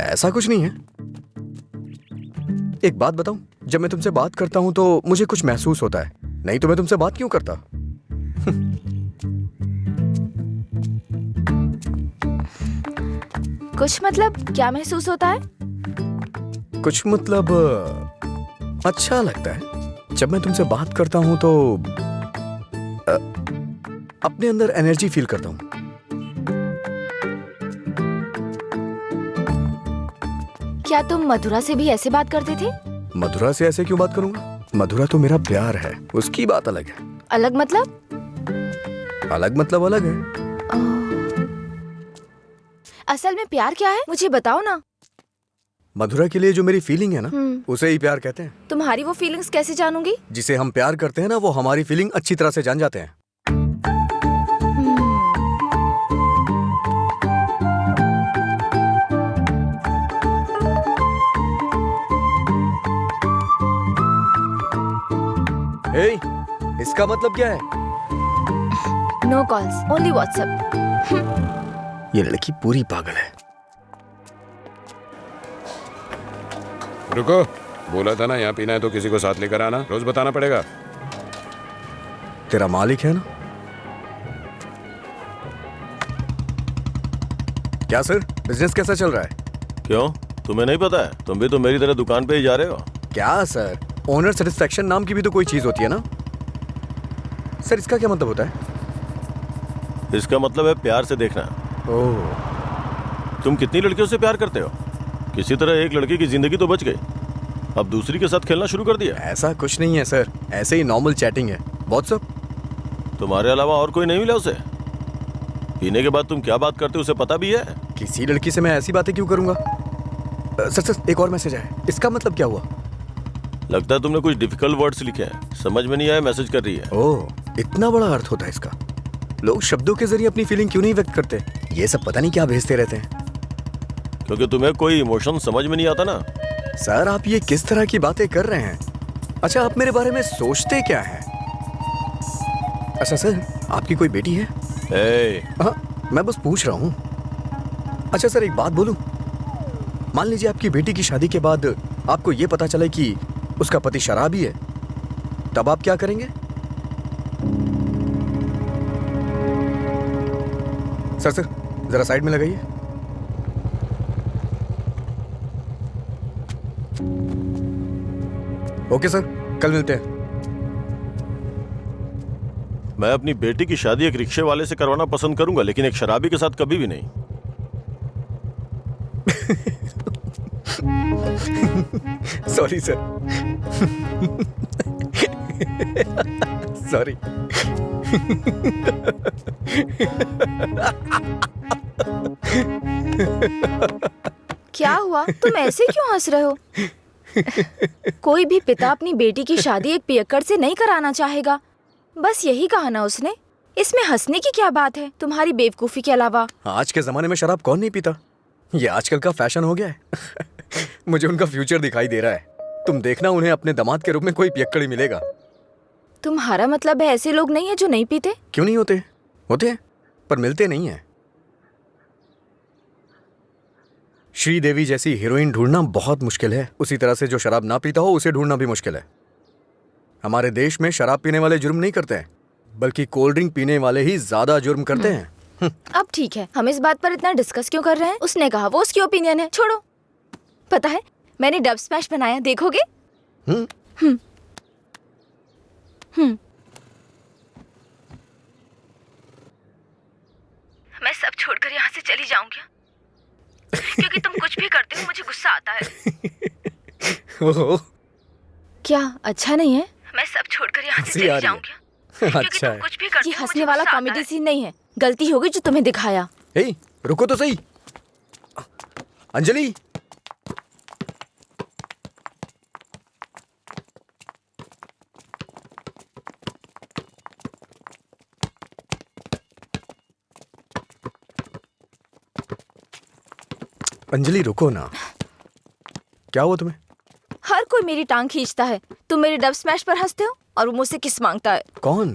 ऐसा कुछ नहीं है। एक बात बताऊं, जब मैं तुमसे बात करता हूं तो मुझे कुछ महसूस होता है, नहीं तो मैं तुमसे बात क्यों करता? कुछ मतलब क्या महसूस होता है? कुछ मतलब अच्छा लगता है। जब मैं तुमसे बात करता हूँ तो अपने अंदर एनर्जी फील करता हूँ। क्या तुम मधुरा से भी ऐसे बात करते थे? मधुरा से ऐसे क्यों बात करूंगा? मधुरा तो मेरा प्यार है, उसकी बात अलग है। अलग मतलब? अलग मतलब अलग है। असल में प्यार क्या है, मुझे बताओ ना। मधुरा के लिए जो मेरी फीलिंग है ना, उसे ही प्यार कहते हैं। तुम्हारी वो फीलिंग्स कैसे जानूंगी? जिसे हम प्यार करते हैं ना, वो हमारी फीलिंग अच्छी तरह से जान जाते हैं। हे, इसका मतलब क्या है? No calls, only WhatsApp. ये लड़की पूरी पागल है। रुको, बोला था ना यहाँ पीना है तो किसी को साथ लेकर आना, रोज बताना पड़ेगा। तेरा मालिक है ना? क्या सर, बिजनेस कैसा चल रहा है? क्यों, तुम्हें नहीं पता है? तुम भी तो मेरी तरह दुकान पे ही जा रहे हो। क्या सर, ओनर सेटिस्फेक्शन नाम की भी तो कोई चीज होती है ना? सर इसका क्या मतलब होता है? इसका मतलब है प्यार से देखना। ओह, तुम कितनी लड़कियों से प्यार करते हो? किसी तरह एक लड़की की जिंदगी तो बच गई, अब दूसरी के साथ खेलना शुरू कर दिया। ऐसा कुछ नहीं है सर, ऐसे ही नॉर्मल चैटिंग है। व्हाट्सएप। तुम्हारे अलावा और कोई नहीं मिला उसे? पीने के बाद तुम क्या बात करते हो उसे पता भी है? किसी लड़की से मैं ऐसी बातें क्यों करूंगा? सर एक और मैसेज है, इसका मतलब क्या हुआ? लगता है तुमने कुछ डिफिकल्ट वर्ड्स लिखे हैं, समझ में नहीं आया, मैसेज कर रही है। ओह, इतना बड़ा अर्थ होता है इसका। लोग शब्दों के जरिए अपनी फीलिंग क्यों नहीं व्यक्त करते? ये सब पता नहीं क्या भेजते रहते हैं। क्योंकि तुम्हें कोई इमोशन समझ में नहीं आता ना। सर आप ये किस तरह की बातें कर रहे हैं? अच्छा, आप मेरे बारे में सोचते क्या हैं? अच्छा सर, आपकी कोई बेटी है? हाँ, मैं बस पूछ रहा हूँ। अच्छा सर, एक बात बोलूं? मान लीजिए आपकी बेटी की शादी के बाद आपको ये पता चले कि उसका पति शराबी है, तब आप क्या करेंगे? सर जरा साइड में लगाइए। ओके सर, कल मिलते हैं। मैं अपनी बेटी की शादी एक रिक्शे वाले से करवाना पसंद करूंगा, लेकिन एक शराबी के साथ कभी भी नहीं। Sorry sir. सॉरी। क्या हुआ, तुम ऐसे क्यों हंस रहे हो? कोई भी पिता अपनी बेटी की शादी एक पियक्कड़ से नहीं कराना चाहेगा। बस यही कहा ना उसने। इसमें हंसने की क्या बात है, तुम्हारी बेवकूफी के अलावा। आज के जमाने में शराब कौन नहीं पीता? ये आजकल का फैशन हो गया है। मुझे उनका फ्यूचर दिखाई दे रहा है। तुम देखना, उन्हें अपने दामाद के रूप में कोई पियक्कड़ ही मिलेगा। तुम्हारा मतलब है ऐसे लोग नहीं है जो नहीं पीते? क्यों नहीं होते? होते हैं, पर मिलते नहीं है। श्रीदेवी जैसी हीरोइन ढूंढना बहुत मुश्किल है। उसी तरह से जो शराब ना पीता हो, उसे ढूंढना भी मुश्किल है। हमारे देश में शराब पीने वाले जुर्म नहीं करते हैं, बल्कि कोल्ड ड्रिंक पीने वाले ही ज्यादा जुर्म करते हैं। अब ठीक है, हम इस बात पर इतना डिस्कस क्यों कर रहे हैं? उसने कहा, वो उसकी ओपिनियन है, छोड़ो। पता है, मैंने डब स्मैश बनाया, देखोगे? मैं सब छोड़कर यहाँ से चली जाऊंगी, क्योंकि तुम कुछ भी करते हो मुझे गुस्सा आता है। क्या अच्छा नहीं है? मैं सब छोड़कर यहाँ से चली जाऊंगी, क्योंकि तुम कुछ भी करते हो। ये हंसने वाला कॉमेडी सीन नहीं है, गलती होगी जो तुम्हें दिखाया। हे, रुको तो सही। अंजलि, अंजलि रुको ना। क्या हुआ तुम्हें? हर कोई मेरी टांग खींचता है। तुम मेरे डब स्मैश पर हंसते हो और वो मुझसे किस मांगता है। कौन?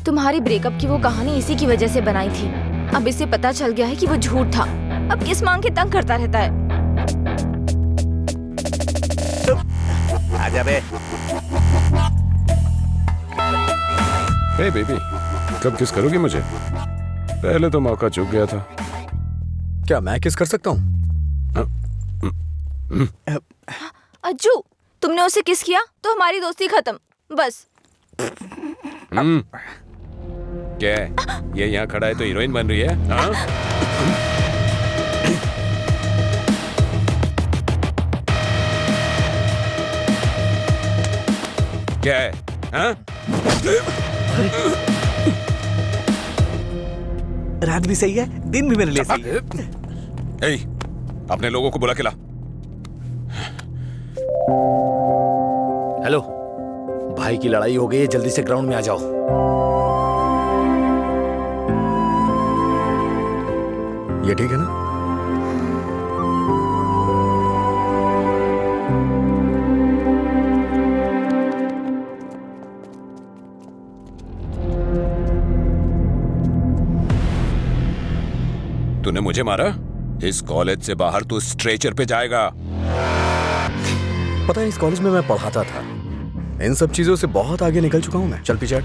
तुम्हारी ब्रेकअप की वो कहानी इसी की वजह से बनाई थी। अब इसे पता चल गया है कि वो झूठ था। अब किस मांग के तंग करता रहता है। आजा बे। हे बेबी, कब किस करोगी मुझे? पहले तो मौका चूक गया था। क्या मैं किस कर सकता हूँ? अज्जू, तुमने उसे किस किया तो हमारी दोस्ती खत्म, बस। क्या है? ये यहाँ खड़ा है तो हीरोइन बन रही है? हाँ? क्या है? हाँ? रात भी सही है, दिन भी मेरे लिए सही है। ए, अपने लोगों को बुला के ला। हेलो, भाई की लड़ाई हो गई है, जल्दी से ग्राउंड में आ जाओ। ये ठीक है ना? तूने मुझे मारा? इस कॉलेज से बाहर तू स्ट्रेचर पे जाएगा। पता है, इस कॉलेज में मैं पढ़ाता था। इन सब चीजों से बहुत आगे निकल चुका हूं मैं। चल पीछे हट।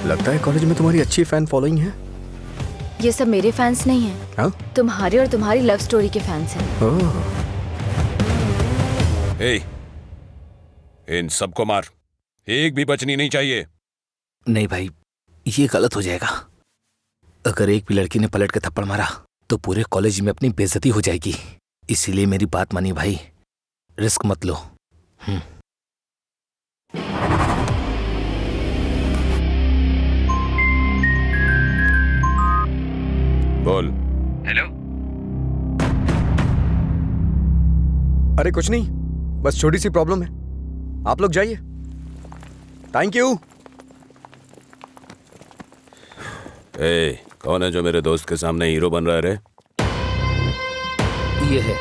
लगता है कॉलेज में तुम्हारी अच्छी फैन फॉलोइंग है। ये सब मेरे फैंस नहीं हैं। हाँ? तुम्हारे और तुम्हारी लव स्टोरी के फैंस हैं। ओह, ए, इन सबको मार, एक भी बचनी नहीं चाहिए। नहीं भाई, ये गलत हो जाएगा। अगर एक भी लड़की ने पलट के थप्पड़ मारा तो पूरे कॉलेज में अपनी बेइज्जती हो जाएगी। इसीलिए मेरी बात मानिए भाई, रिस्क मत लो। बोल। हेलो। अरे कुछ नहीं, बस छोटी सी प्रॉब्लम है। आप लोग जाइए। Thank you. ए, कौन है जो मेरे दोस्त के सामने हीरो बन रहा है रे? ये है।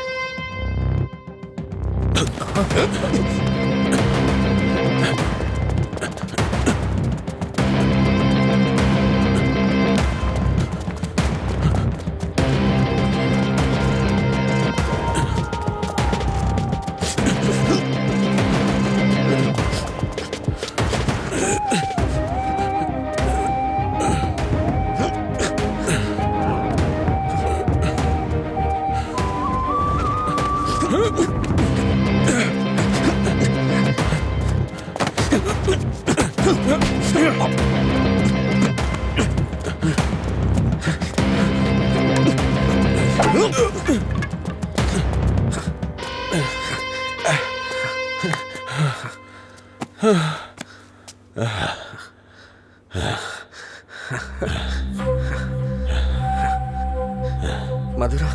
मधुरा,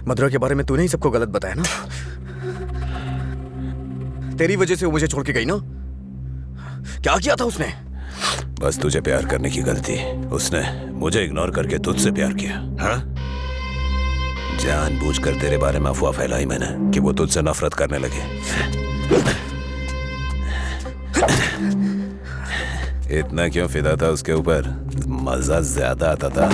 मधुरा के बारे में तूने ही सबको गलत बताया ना? तेरी वजह से वो मुझे छोड़ के गई ना? क्या किया था उसने? बस तुझे प्यार करने की गलती। उसने मुझे इग्नोर करके तुझसे प्यार किया। हाँ? जानबूझकर तेरे बारे में अफवाह फैलाई मैंने कि वो तुझसे नफरत करने लगे। इतना क्यों फिदा था उसके ऊपर? मजा ज्यादा आता था।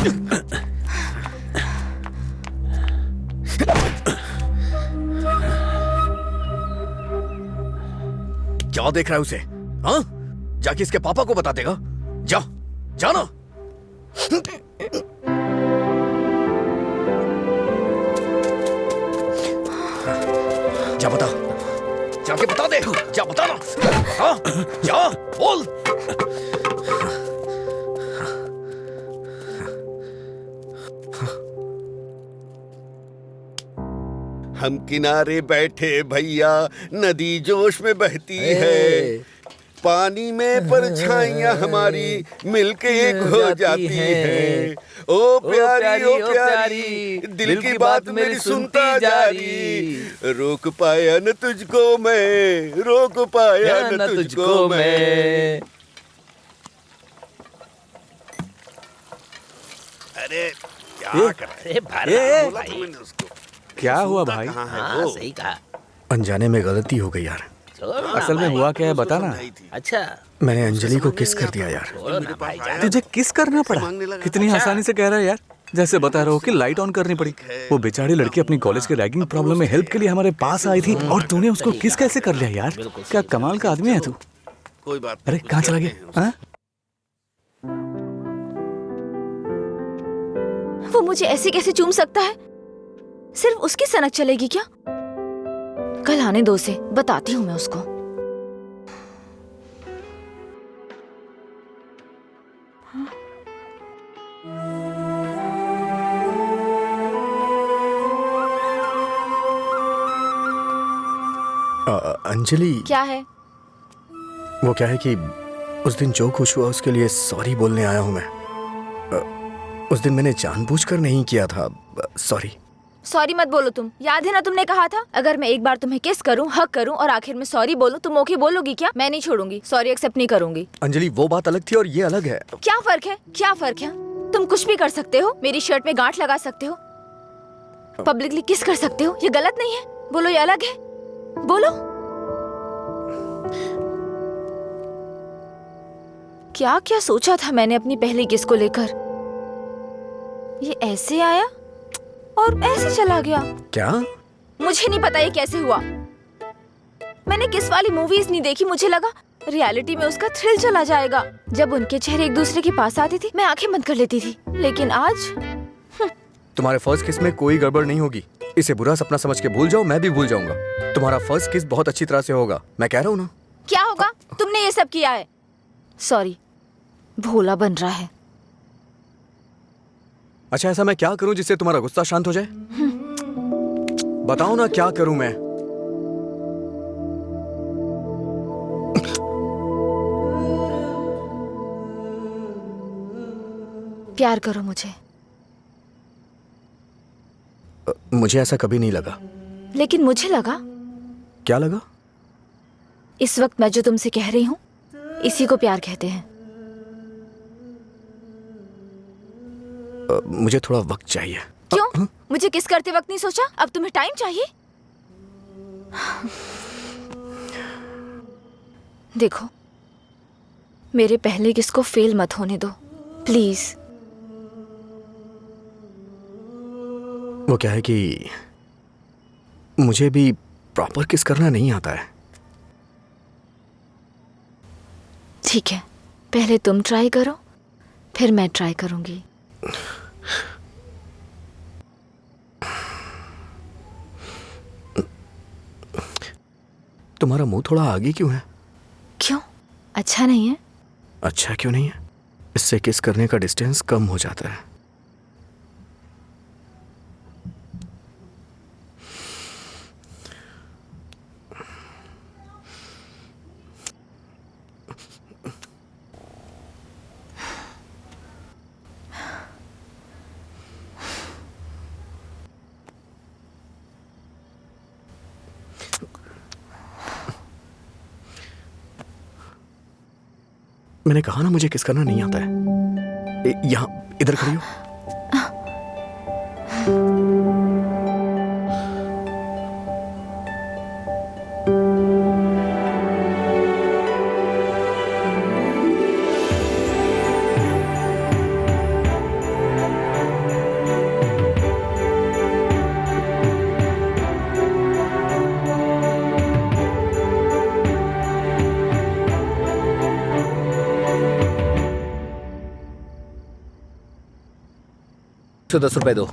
क्या देख रहा है उसे? हाँ? जाके इसके पापा को बता देगा। जा, जाना। जा बता, जाके बता दे। जा बता ना। हाँ? जा, बोल। हम किनारे बैठे भैया, नदी जोश में बहती है, पानी में परछाइयां हमारी मिलके एक हो जाती है। ओ प्यारी ओ प्यारी, दिल की बात मेरी सुनता जा रही। रोक पाया न तुझको मैं, रोक पाया न तुझको मैं। अरे क्या कर रहा है? बोला तो मैंने उसको। क्या हुआ भाई? कहाँ है वो? सही कहा। अनजाने में गलती हो गई यार। असल में हुआ क्या है बता ना। समझाई थी। अच्छा मैंने अंजलि को किस कर दिया यार। मेरे पास आया, तुझे किस करना पड़ा? मांगने लगा। कितनी आसानी से कह रहा है यार, जैसे बता रहा हो कि लाइट ऑन करनी पड़ी। वो बेचारी लड़की अपनी कॉलेज के रैगिंग प्रॉब्लम में हेल्प के लिए हमारे पास आई थी और तूने उसको किस कैसे कर लिया यार? क्या कमाल का आदमी है तू। कोई बात अरे नहीं, कहाँ कुछ चला कहते गया? हैं उसको। हाँ? वो मुझे ऐसे कैसे चूम सकता है? सिर्फ उसकी सनक चलेगी क्या? कल आने दो उसे, बताती हूँ मैं उसको। अंजलि, क्या है? वो क्या है कि उस दिन जो कुछ हुआ उसके लिए सॉरी बोलने आया हूँ मैं। उस दिन मैंने जानबूझकर नहीं किया था। सॉरी। सॉरी मत बोलो तुम। याद है ना तुमने कहा था अगर मैं एक बार तुम्हें किस करूं, हक करूं और आखिर में सॉरी बोलूं तुम ओके बोलोगी क्या? मैं नहीं छोड़ूंगी, सॉरी एक्सेप्ट नहीं करूंगी। अंजलि वो बात अलग थी और ये अलग है। क्या फर्क है? क्या फर्क है? तुम कुछ भी कर सकते हो, मेरी शर्ट में गांठ लगा सकते हो, पब्लिकली किस कर सकते हो, ये गलत नहीं है? बोलो ये अलग है? बोलो। क्या क्या सोचा था मैंने अपनी पहली किस को लेकर? ये ऐसे आया और ऐसे चला गया। क्या? मुझे नहीं पता ये कैसे हुआ। मैंने किस वाली मूवीज नहीं देखी, मुझे लगा रियलिटी में उसका थ्रिल चला जाएगा। जब उनके चेहरे एक दूसरे के पास आते थे मैं आंखें बंद कर लेती थी, लेकिन आज तुम्हारे फर्स्ट किस में कोई गड़बड़ नहीं होगी। इसे बुरा सपना समझ के भूल जाओ, मैं भी भूल जाऊंगा। तुम्हारा फर्स्ट किस बहुत अच्छी तरह से होगा, मैं कह रहा हूँ ना। क्या होगा? तुमने ये सब किया है। सॉरी, भोला बन रहा है। अच्छा ऐसा मैं क्या करूं जिससे तुम्हारा गुस्सा शांत हो जाए? बताओ ना क्या करूं मैं? प्यार करो मुझे। मुझे ऐसा कभी नहीं लगा। लेकिन मुझे लगा। क्या लगा? इस वक्त मैं जो तुमसे कह रही हूँ इसी को प्यार कहते हैं। मुझे थोड़ा वक्त चाहिए। क्यों? मुझे किस करते वक्त नहीं सोचा? अब तुम्हें टाइम चाहिए? देखो, मेरे पहले किस को फेल मत होने दो प्लीज। वो क्या है कि मुझे भी प्रॉपर किस करना नहीं आता है। ठीक है, पहले तुम ट्राई करो, फिर मैं ट्राई करूंगी। तुम्हारा मुंह थोड़ा आगे क्यों है? क्यों? अच्छा नहीं है? अच्छा क्यों नहीं है? इससे किस करने का डिस्टेंस कम हो जाता है। मैंने कहा ना मुझे किस करना नहीं आता है। यहाँ इधर खड़ी हो। तो 10 रुपए दो।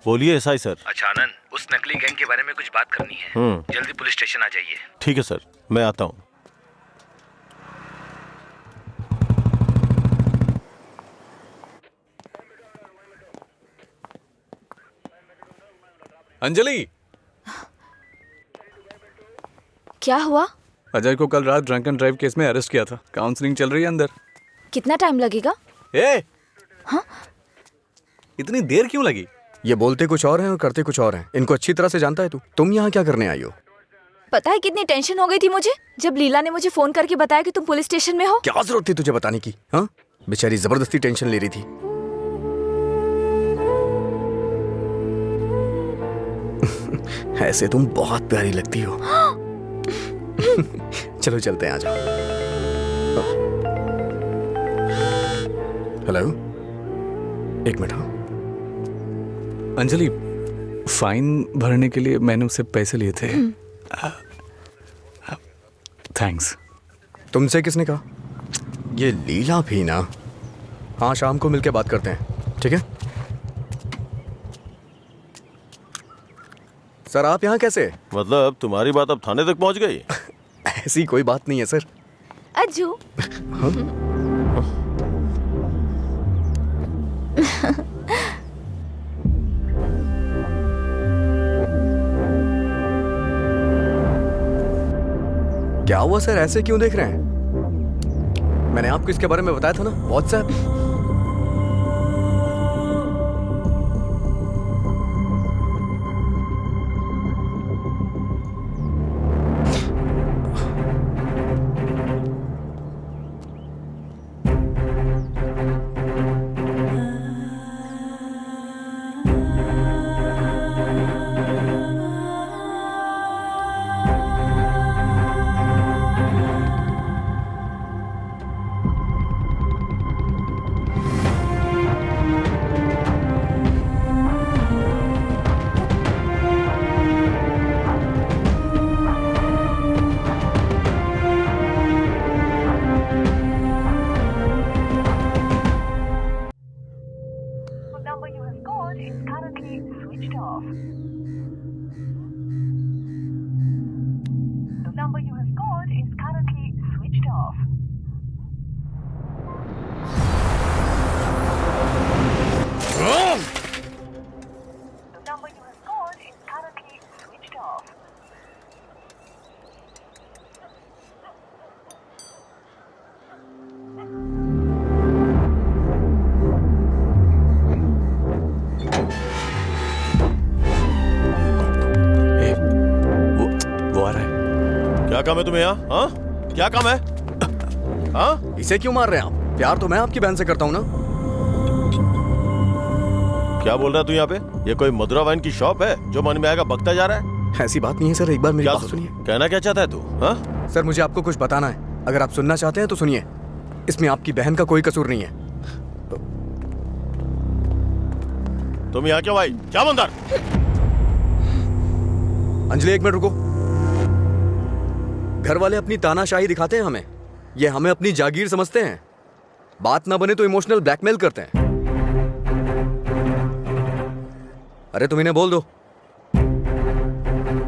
बोलिए एसआई सर। अच्छा आनंद, उस नकली गैंग के बारे में कुछ बात करनी है। जल्दी पुलिस स्टेशन आ जाइए। ठीक है सर, मैं आता हूँ। अंजलि, क्या हुआ? अजय को कल रात ड्रंक एंड ड्राइव केस में अरेस्ट किया था। काउंसलिंग चल रही है अंदर। कितना टाइम लगेगा? ए, हाँ? इतनी देर क्यों लगी? ये बोलते कुछ और हैं और करते कुछ और हैं। इनको अच्छी तरह से जानता है तू। तुम यहाँ क्या करने आई हो? पता है कितनी टेंशन हो गई थी मुझे जब लीला ने मुझे फोन करके बताया कि तुम पुलिस स्टेशन में हो। क्या जरूरत थी तुझे बताने की? हाँ, बेचारी जबरदस्ती टेंशन ले रही थी। ऐसे तुम बहुत प्यारी लगती हो। चलो चलते हैं, आ जाओ। हेलो, एक मिनट। हाँ अंजलि, फाइन भरने के लिए मैंने उससे पैसे लिए थे। थैंक्स। तुमसे किसने कहा? ये लीला भी ना। हाँ, शाम को मिलके बात करते हैं, ठीक है? सर आप यहाँ कैसे? मतलब तुम्हारी बात अब थाने तक पहुंच गई? ऐसी कोई बात नहीं है सर। अज्जू। क्या हुआ सर, ऐसे क्यों देख रहे हैं? मैंने आपको इसके बारे में बताया था ना, व्हाट्सएप। क्या काम है तुम्हें यहाँ? हाँ, क्या काम है? हाँ, इसे क्यों मार रहे हैं आप? प्यार तो मैं आपकी बहन से करता हूँ ना। क्या बोल रहा है तू यहाँ पे? ये कोई मधुरा वाइन की शॉप है जो मन में आएगा बकता जा रहा है? ऐसी बात नहीं है सर, एक बार मेरी बात सुनिए। कहना क्या चाहता है तू? हाँ सर, मुझे आपको कुछ बताना है। अगर आप सुनना चाहते हैं तो सुनिए। इसमें आपकी बहन का कोई कसूर नहीं है। तुम यहाँ क्यों आई? क्या बंदर? अंजलि एक मिनट रुको। घर वाले अपनी तानाशाही दिखाते हैं हमें, ये हमें अपनी जागीर समझते हैं। बात ना बने तो इमोशनल ब्लैकमेल करते हैं। अरे तुम इन्हें बोल दो,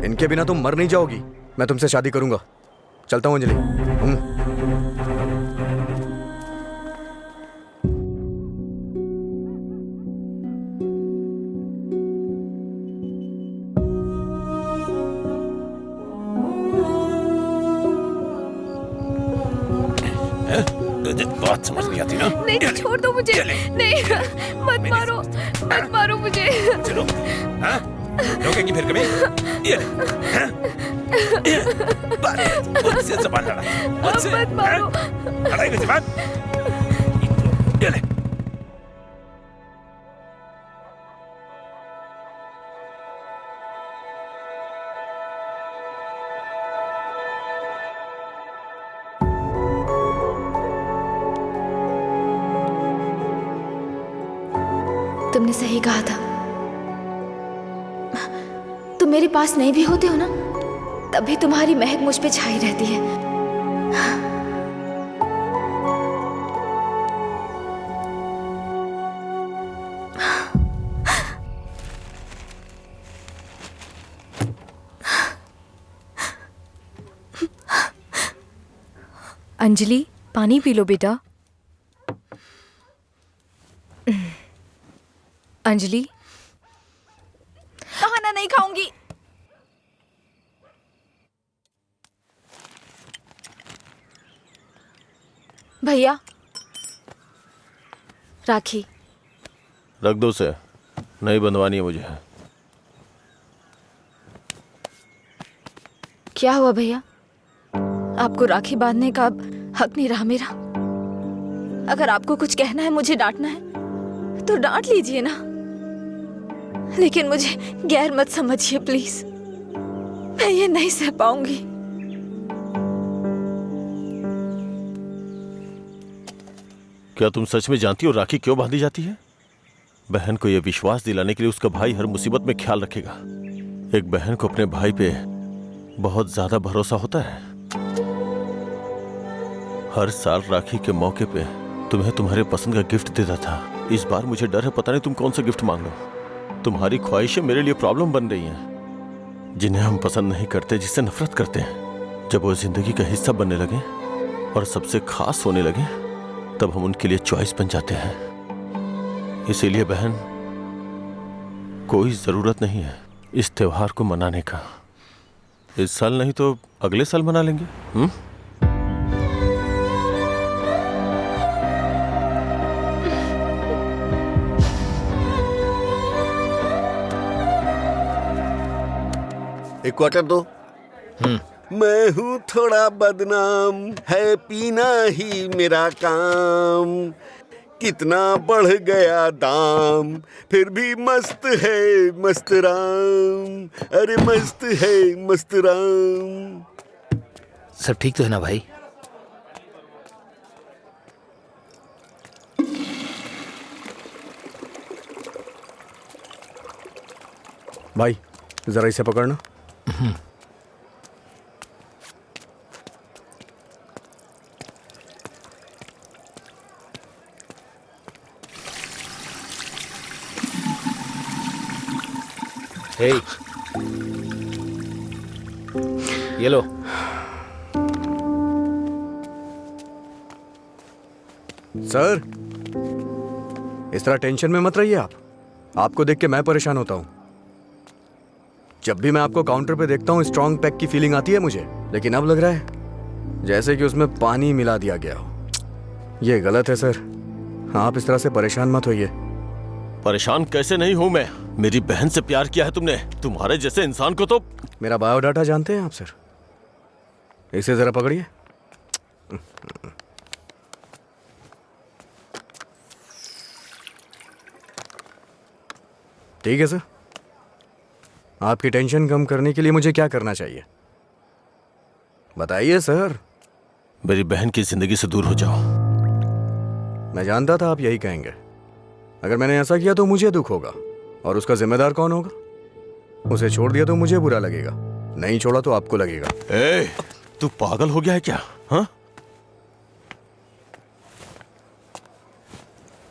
इनके बिना तुम मर नहीं जाओगी। मैं तुमसे शादी करूंगा। चलता हूं अंजलि। बात समझ नहीं आती ना? नहीं, छोड़ दो मुझे। नहीं, मत मारो, मत मारो मुझे। चलो, हाँ? रोकेंगी फिर कभी? ये ले, हाँ? ये, मुझसे ज़बान लड़ा, मुझसे, मत मारो। हाँ? लड़ाई में ज़बान? ये ले। तुमने सही कहा था। तुम मेरे पास नहीं भी होते हो ना, तब भी तुम्हारी महक मुझ पे छाई रहती है। अंजलि, पानी पी लो बेटा। अंजलि, खाना नहीं खाऊंगी। भैया, राखी। रख दो उसे। नहीं बंधवानी है मुझे। क्या हुआ भैया? आपको राखी बांधने का अब हक नहीं रहा मेरा? अगर आपको कुछ कहना है, मुझे डांटना है तो डांट लीजिए ना, लेकिन मुझे गैर मत समझिए प्लीज। मैं ये नहीं सह पाऊंगी। क्या तुम सच में जानती हो राखी क्यों बांधी जाती है? बहन को यह विश्वास दिलाने के लिए उसका भाई हर मुसीबत में ख्याल रखेगा। एक बहन को अपने भाई पे बहुत ज्यादा भरोसा होता है। हर साल राखी के मौके पे तुम्हें तुम्हारे पसंद का गिफ्ट देता था। इस बार मुझे डर है, पता नहीं तुम कौन सा गिफ्ट मांग लो। तुम्हारी ख्वाहिशें मेरे लिए प्रॉब्लम बन रही हैं, जिन्हें हम पसंद नहीं करते, जिससे नफरत करते हैं। जब वो जिंदगी का हिस्सा बनने लगे और सबसे खास होने लगे, तब हम उनके लिए चॉइस बन जाते हैं। इसीलिए बहन, कोई जरूरत नहीं है इस त्योहार को मनाने का। इस साल नहीं तो अगले साल मना लेंगे। एक क्वार्टर दो। मैं हूँ थोड़ा बदनाम, है पीना ही मेरा काम। कितना बढ़ गया दाम, फिर भी मस्त है मस्त राम। अरे मस्त है मस्त राम। सब ठीक तो है ना भाई? भाई जरा इसे पकड़ना। हे, ये लो। सर, इस तरह टेंशन में मत रहिए आप। आपको देख के मैं परेशान होता हूं। जब भी मैं आपको काउंटर पे देखता हूं, स्ट्रॉन्ग पैक की फीलिंग आती है मुझे, लेकिन अब लग रहा है जैसे कि उसमें पानी मिला दिया गया हो। ये गलत है सर। आप इस तरह से परेशान मत होइए। परेशान कैसे नहीं हूं मैं? मेरी बहन से प्यार किया है तुमने। तुम्हारे जैसे इंसान को तो। मेरा बायोडाटा जानते हैं आप सर? इसे जरा पकड़िए। ठीक है सर। आपकी टेंशन कम करने के लिए मुझे क्या करना चाहिए बताइए सर। मेरी बहन की जिंदगी से दूर हो जाओ। मैं जानता था आप यही कहेंगे। अगर मैंने ऐसा किया तो मुझे दुख होगा, और उसका जिम्मेदार कौन होगा? उसे छोड़ दिया तो मुझे बुरा लगेगा, नहीं छोड़ा तो आपको लगेगा। तू पागल हो गया है क्या? हाँ?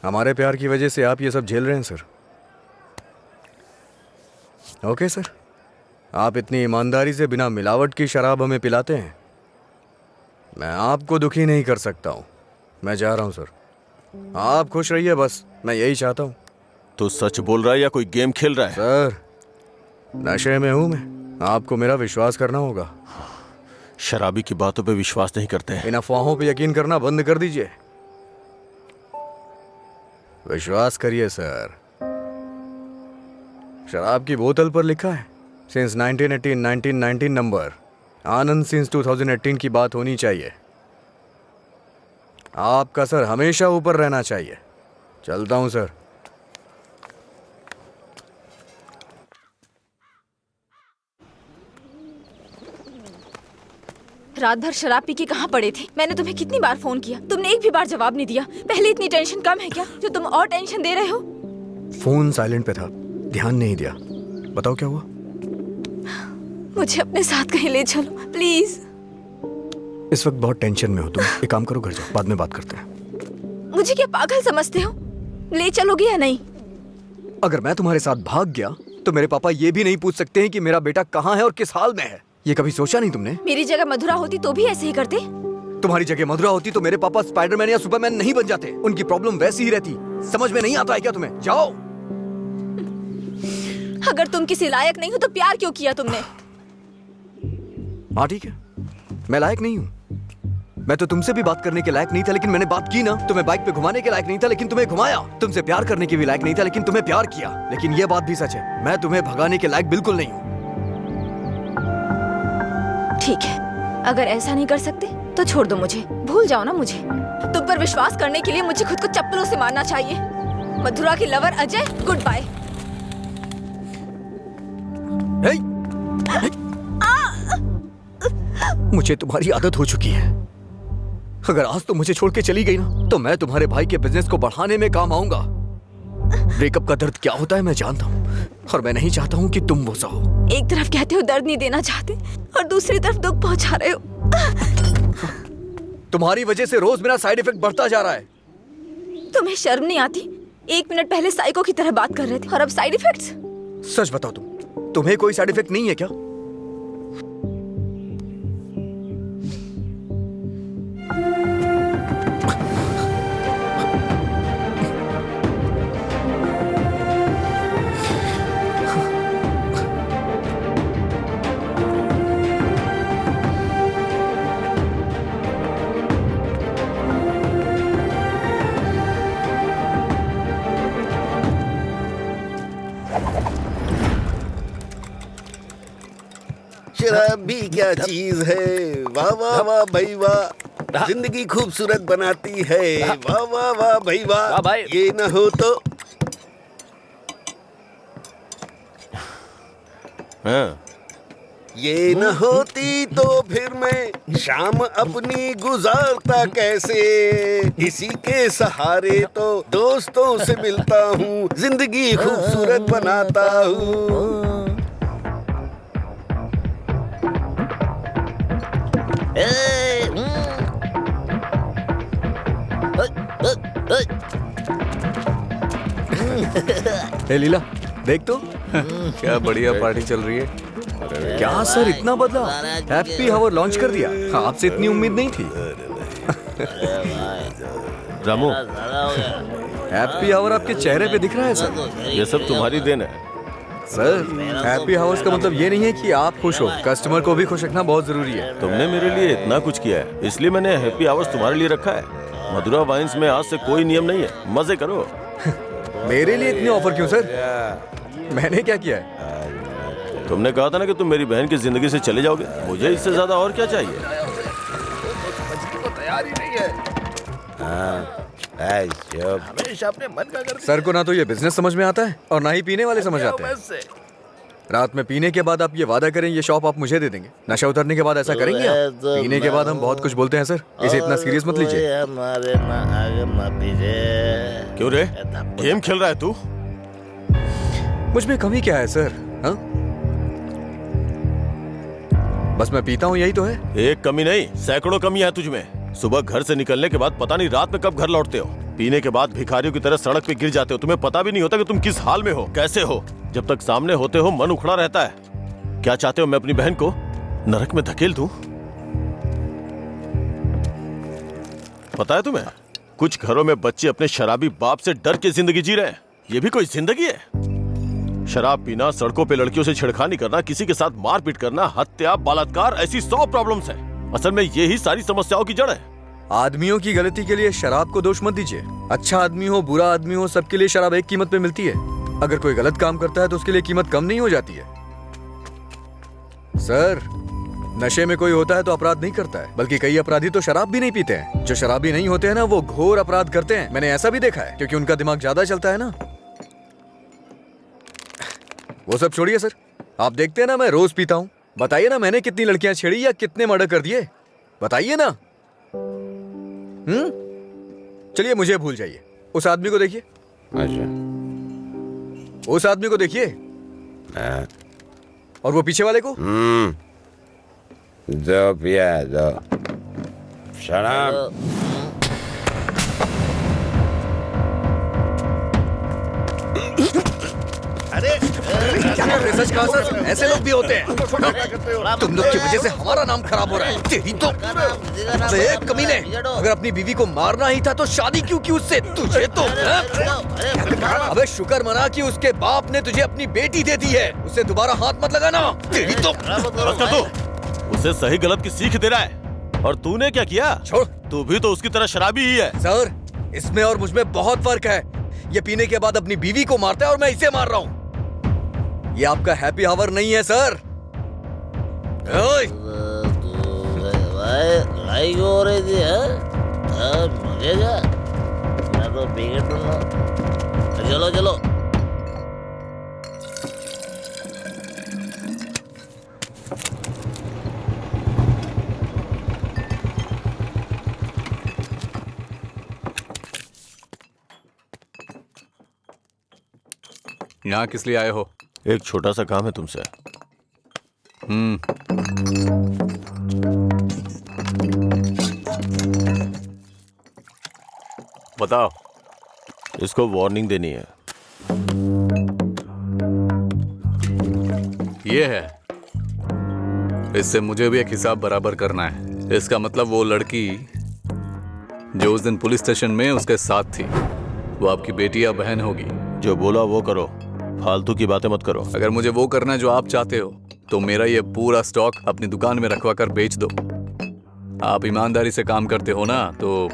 हमारे प्यार की वजह से आप ये सब झेल रहे हैं सर। ओके सर, आप इतनी ईमानदारी से बिना मिलावट की शराब हमें पिलाते हैं। मैं आपको दुखी नहीं कर सकता हूं। मैं जा रहा हूं सर। आप खुश रहिए, बस मैं यही चाहता हूं। तो सच बोल रहा है या कोई गेम खेल रहा है? सर, नशे में हूं मैं। आपको मेरा विश्वास करना होगा। शराबी की बातों पे विश्वास नहीं करते हैं। इन अफवाहों पे यकीन करना बंद कर दीजिए। विश्वास करिए सर। शराब की बोतल पर लिखा है सिंस 1918 नंबर, आनंद सिंस 2018 की बात होनी चाहिए। आपका सर हमेशा ऊपर रहना चाहिए। चलता हूं सर। रात भर शराब पी के कहाँ पड़े थे? मैंने तुम्हें कितनी बार फोन किया, तुमने एक भी बार जवाब नहीं दिया। पहले इतनी टेंशन कम है क्या जो तुम और टेंशन दे रहे हो? फोन साइलेंट पे था, ध्यान नहीं दिया। बताओ क्या हुआ? मुझे अपने साथ कहीं ले चलो प्लीज। इस वक्त बहुत टेंशन में हो तुम। एक काम करो, घर जाओ, बाद में बात करते हैं। मुझे क्या पागल समझते हो? ले चलोगे या नहीं? अगर मैं तुम्हारे साथ भाग गया तो मेरे पापा ये भी नहीं पूछ सकते हैं कि मेरा बेटा कहाँ है और किस हाल में है। ये कभी सोचा नहीं तुमने? मेरी जगह मधुरा होती तो भी ऐसे ही करते। तुम्हारी जगह मधुरा होती तो मेरे पापा स्पाइडरमैन या सुपरमैन नहीं बन जाते। उनकी प्रॉब्लम वैसी ही रहती। समझ में नहीं आता है क्या तुम्हें? जाओ। अगर तुम किसी लायक नहीं हो तो प्यार क्यों किया तुमने? हाँ ठीक है, मैं लायक नहीं हूँ, मैं तो तुमसे भी बात करने के लायक नहीं था, लेकिन मैंने बात की ना। तुम्हें बाइक पे घुमाने के लायक नहीं था, लेकिन तुम्हें घुमाया। तुमसे प्यार करने के भी लायक नहीं था, लेकिन तुम्हें प्यार किया। लेकिन ये बात भी सच है, मैं तुम्हें भगाने के लायक बिल्कुल नहीं हूँ। ठीक है, अगर ऐसा नहीं कर सकते तो छोड़ दो मुझे, भूल जाओ ना मुझे। तुम पर विश्वास करने के लिए मुझे खुद को चप्पलों से मारना चाहिए। मधुरा की लवर अजय, गुड बाय। मुझे तुम्हारी आदत हो चुकी है। अगर आज तुम मुझे छोड़ के चली गई ना, तो मैं तुम्हारे भाई के बिजनेस को बढ़ाने में काम आऊंगा। ब्रेकअप का दर्द क्या होता है मैं जानता हूँ, और मैं नहीं चाहता हूँ कि तुम वो सहो। एक तरफ कहते हो दर्द नहीं देना चाहते, और दूसरी तरफ दुख पहुंचा रहे हो। तुम्हारी वजह से रोज मेरा साइड इफेक्ट बढ़ता जा रहा है। तुम्हें शर्म नहीं आती? 1 मिनट पहले साइको की तरह बात कर रहे थे, और अब साइड इफेक्ट्स। सच बताओ, तुम्हें कोई साइड इफेक्ट नहीं है क्या? शराब भी क्या चीज है, वाह वाह वाह भाई वाह, जिंदगी खूबसूरत बनाती है, वाह वाह वाह भाई वाह। ये न हो तो ये न होती तो फिर मैं शाम अपनी गुजारता कैसे। इसी के सहारे तो दोस्तों से मिलता हूँ, जिंदगी खूबसूरत बनाता हूँ। हे लीला, देख तो क्या बढ़िया पार्टी चल रही है। क्या सर इतना बदला? हैप्पी हावर लॉन्च कर दिया। आपसे इतनी उम्मीद नहीं थी। रामू, हैप्पी हावर आपके चेहरे पे दिख रहा है सर। ये सब तुम्हारी देन है सर। हैप्पी हावर्स का मतलब ये नहीं है कि आप खुश हो, कस्टमर को भी खुश रखना बहुत जरूरी है। तुमने मेरे लिए इतना कुछ किया है, इसलिए मैंने हैप्पी आवर्स तुम्हारे लिए रखा है। मधुरा वाइन्स में आज से कोई नियम नहीं है, मजे करो। मेरे लिए इतने ऑफर क्यों सर? मैंने क्या किया है? तुमने कहा था ना कि तुम मेरी बहन की जिंदगी से चले जाओगे। मुझे इससे ज्यादा और क्या चाहिए? तैयार ही नहीं है। हमेशा अपने मन का करते। सर को ना तो ये बिजनेस समझ में आता है, और ना ही पीने वाले समझ आते हैं। रात में पीने के बाद आप ये वादा करें ये शॉप आप मुझे दे देंगे। नशा उतरने के बाद ऐसा करेंगे आप? पीने के बाद हम बहुत कुछ बोलते हैं सर, इसे इतना सीरियस मत लीजिए। क्यों रे, गेम खेल रहा है तू? मुझ में कमी क्या है सर? हाँ, बस मैं पीता हूँ, यही तो है। एक कमी नहीं, सैकड़ों कमियां हैं तुझमें। सुबह घर से निकलने के बाद पता नहीं रात में कब घर लौटते हो। पीने के बाद भिखारियों की तरह सड़क पे गिर जाते हो। तुम्हें पता भी नहीं होता कि तुम किस हाल में हो, कैसे हो। जब तक सामने होते हो मन उखड़ा रहता है। क्या चाहते हो मैं अपनी बहन को नरक में धकेल दूं? पता है तुम्हें, कुछ घरों में बच्चे अपने शराबी बाप से डर के जिंदगी जी रहे हैं। ये भी कोई जिंदगी है? शराब पीना, सड़कों पे लड़कियों से छेड़खानी करना, किसी के साथ मारपीट करना, हत्या, बलात्कार, ऐसी 100 प्रॉब्लम्स हैं। असल में यही सारी समस्याओं की जड़ है। आदमियों की गलती के लिए शराब को दोष मत दीजिए। अच्छा आदमी हो, बुरा आदमी हो, सबके लिए शराब एक कीमत पे मिलती है। अगर कोई गलत काम करता है तो उसके लिए कीमत कम नहीं हो जाती है। सर, नशे में कोई होता है तो अपराध नहीं करता है, बल्कि कई अपराधी तो शराब भी नहीं पीते हैं। जो शराबी नहीं होते हैं ना, वो घोर अपराध करते हैं। मैंने ऐसा भी देखा है, क्योंकि उनका दिमाग ज्यादा चलता है ना। वो सब छोड़िए सर, आप देखते हैं ना मैं रोज पीता हूँ। बताइए ना मैंने कितनी लड़कियां छेड़ी या कितने मर्डर कर दिए, बताइए ना। चलिए मुझे भूल जाइए, उस आदमी को देखिए। अच्छा, उस आदमी को देखिए, और वो पीछे वाले को। जो पिया जो शराब। अरे क्या कर रहे? सच कहा सर, ऐसे लोग भी होते हैं। तुम लोग की वजह से हमारा नाम खराब हो रहा है। तेरी तो कमीने, अगर अपनी बीवी को मारना ही था तो शादी क्यों की उससे? तुझे तो अबे शुक्र मना कि उसके बाप ने तुझे अपनी बेटी दे दी है। उससे दोबारा हाथ मत लगाना। तेरी तो उसे सही गलत की सीख दे रहा है। और तूने क्या किया? छोड़। तू भी तो उसकी तरह शराबी ही है। सर, इसमें और मुझमें बहुत फर्क है। ये पीने के बाद अपनी बीवी को मारता है और मैं इसे मार रहा हूँ। ये आपका हैप्पी आवर नहीं है सर। ओए! लड़ाई क्यों हो रही थी? मुझे क्या, मैं तो पी के टूटा। चलो चलो। यहाँ किस लिए आए हो? एक छोटा सा काम है तुमसे। बताओ। इसको वार्निंग देनी है। ये है, इससे मुझे भी एक हिसाब बराबर करना है। इसका मतलब वो लड़की जो उस दिन पुलिस स्टेशन में उसके साथ थी, वो आपकी बेटी या बहन होगी। जो बोला वो करो, फालतू की बातें मत करो। अगर मुझे वो करना है जो आप चाहते हो तो मेरा ये पूरा स्टॉक अपनी दुकान में रखवा कर बेच दो। आप ईमानदारी से काम करते हो ना, तो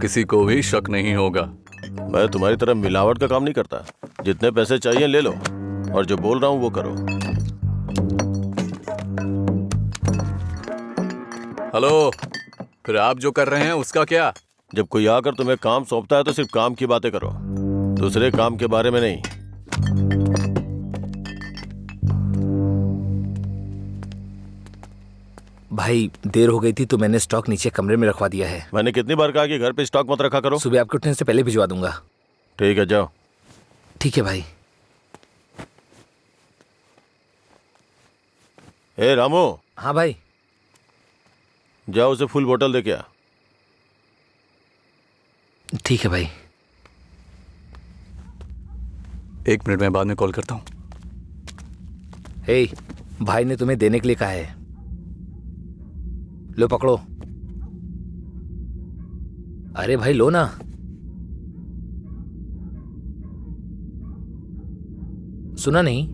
किसी को भी शक नहीं होगा। मैं तुम्हारी तरह मिलावट का काम नहीं करता। जितने पैसे चाहिए ले लो, और जो बोल रहा हूँ वो करो। हेलो, फिर आप जो कर रहे हैं उसका क्या? जब कोई आकर तुम्हें काम सौंपता है तो सिर्फ काम की बातें करो, दूसरे काम के बारे में नहीं। भाई देर हो गई थी तो मैंने स्टॉक नीचे कमरे में रखवा दिया है। मैंने कितनी बार कहा कि घर पे स्टॉक मत रखा करो। सुबह आपके उठने से पहले भिजवा दूंगा। ठीक है, जाओ। ठीक है भाई। ए रामू। हाँ भाई। जाओ उसे फुल बोतल दे के आ। ठीक है भाई। 1 मिनट में बाद में कॉल करता हूँ। हे, भाई ने तुम्हें देने के लिए कहा है। लो पकड़ो। अरे भाई लो ना। सुना नहीं?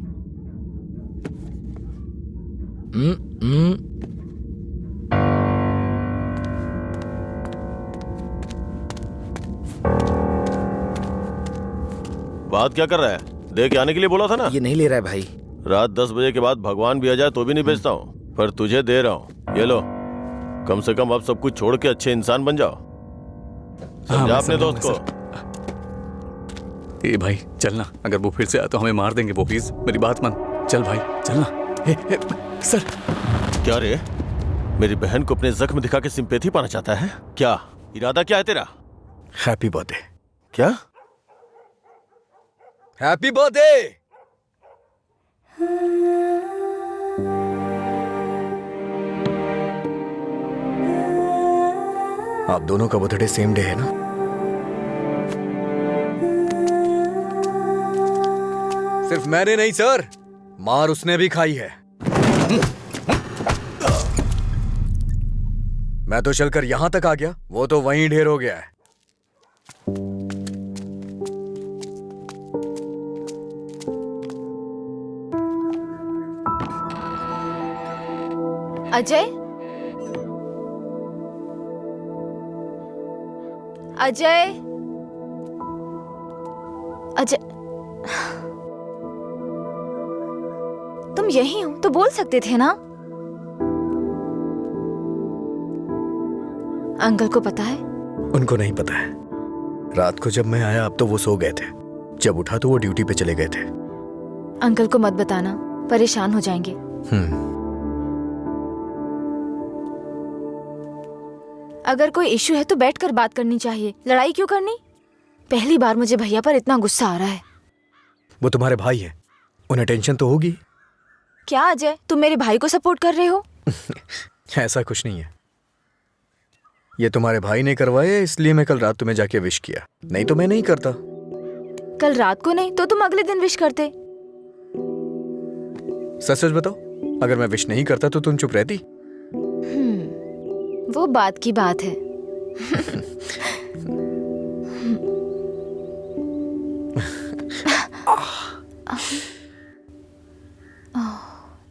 बात क्या कर रहा है? दे के आने के लिए बोला था ना। ये नहीं ले रहा है भाई। रात 10 बजे के बाद भगवान भी आ जाए तो भी नहीं बेचता हूँ, पर तुझे दे रहा हूँ। ये लो, कम से कम अब सब कुछ छोड़ के अच्छे इंसान बन जाओ। समझा अपने दोस्त को। ए भाई चलना, अगर वो फिर से आया तो हमें मार देंगे वो। प्लीज मेरी बात मान। चल भाई चलना। सर। क्या रे, मेरी बहन को अपने जख्म दिखा के सिंपैथी पाना चाहता है क्या? इरादा क्या है तेरा? Happy birthday. क्या? Happy birthday. आप दोनों का बर्थडे सेम डे है ना? सिर्फ मैंने नहीं सर, मार उसने भी खाई है। मैं तो चलकर यहां तक आ गया, वो तो वहीं ढेर हो गया है। अजय, अजय, अजय, तुम यही हो तो बोल सकते थे ना। अंकल को पता है? उनको नहीं पता है। रात को जब मैं आया अब तो वो सो गए थे, जब उठा तो वो ड्यूटी पे चले गए थे। अंकल को मत बताना, परेशान हो जाएंगे। अगर कोई इशू है तो बैठकर बात करनी चाहिए, लड़ाई क्यों करनी? पहली बार मुझे भैया पर इतना गुस्सा आ रहा है। वो तुम्हारे भाई है, उन्हें टेंशन तो होगी। क्या अजय, तुम मेरे भाई को सपोर्ट कर रहे हो? ऐसा कुछ नहीं है। ये तुम्हारे भाई ने करवाया इसलिए मैं कल रात तुम्हें जाके विश किया, नहीं तो मैं नहीं करता। कल रात को नहीं तो तुम अगले दिन विश करते। सच सच बताओ, अगर मैं विश नहीं करता तो तुम चुप रहती? वो बात की बात है।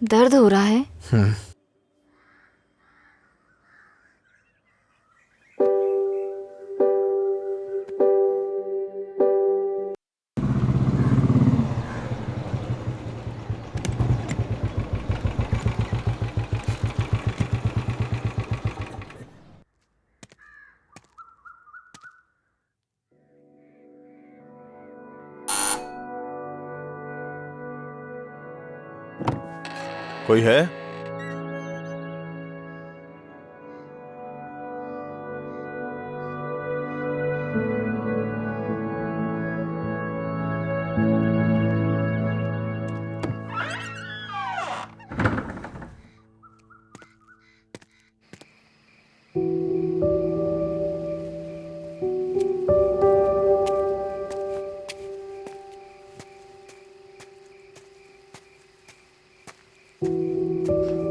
दर्द हो रहा है? कोई है?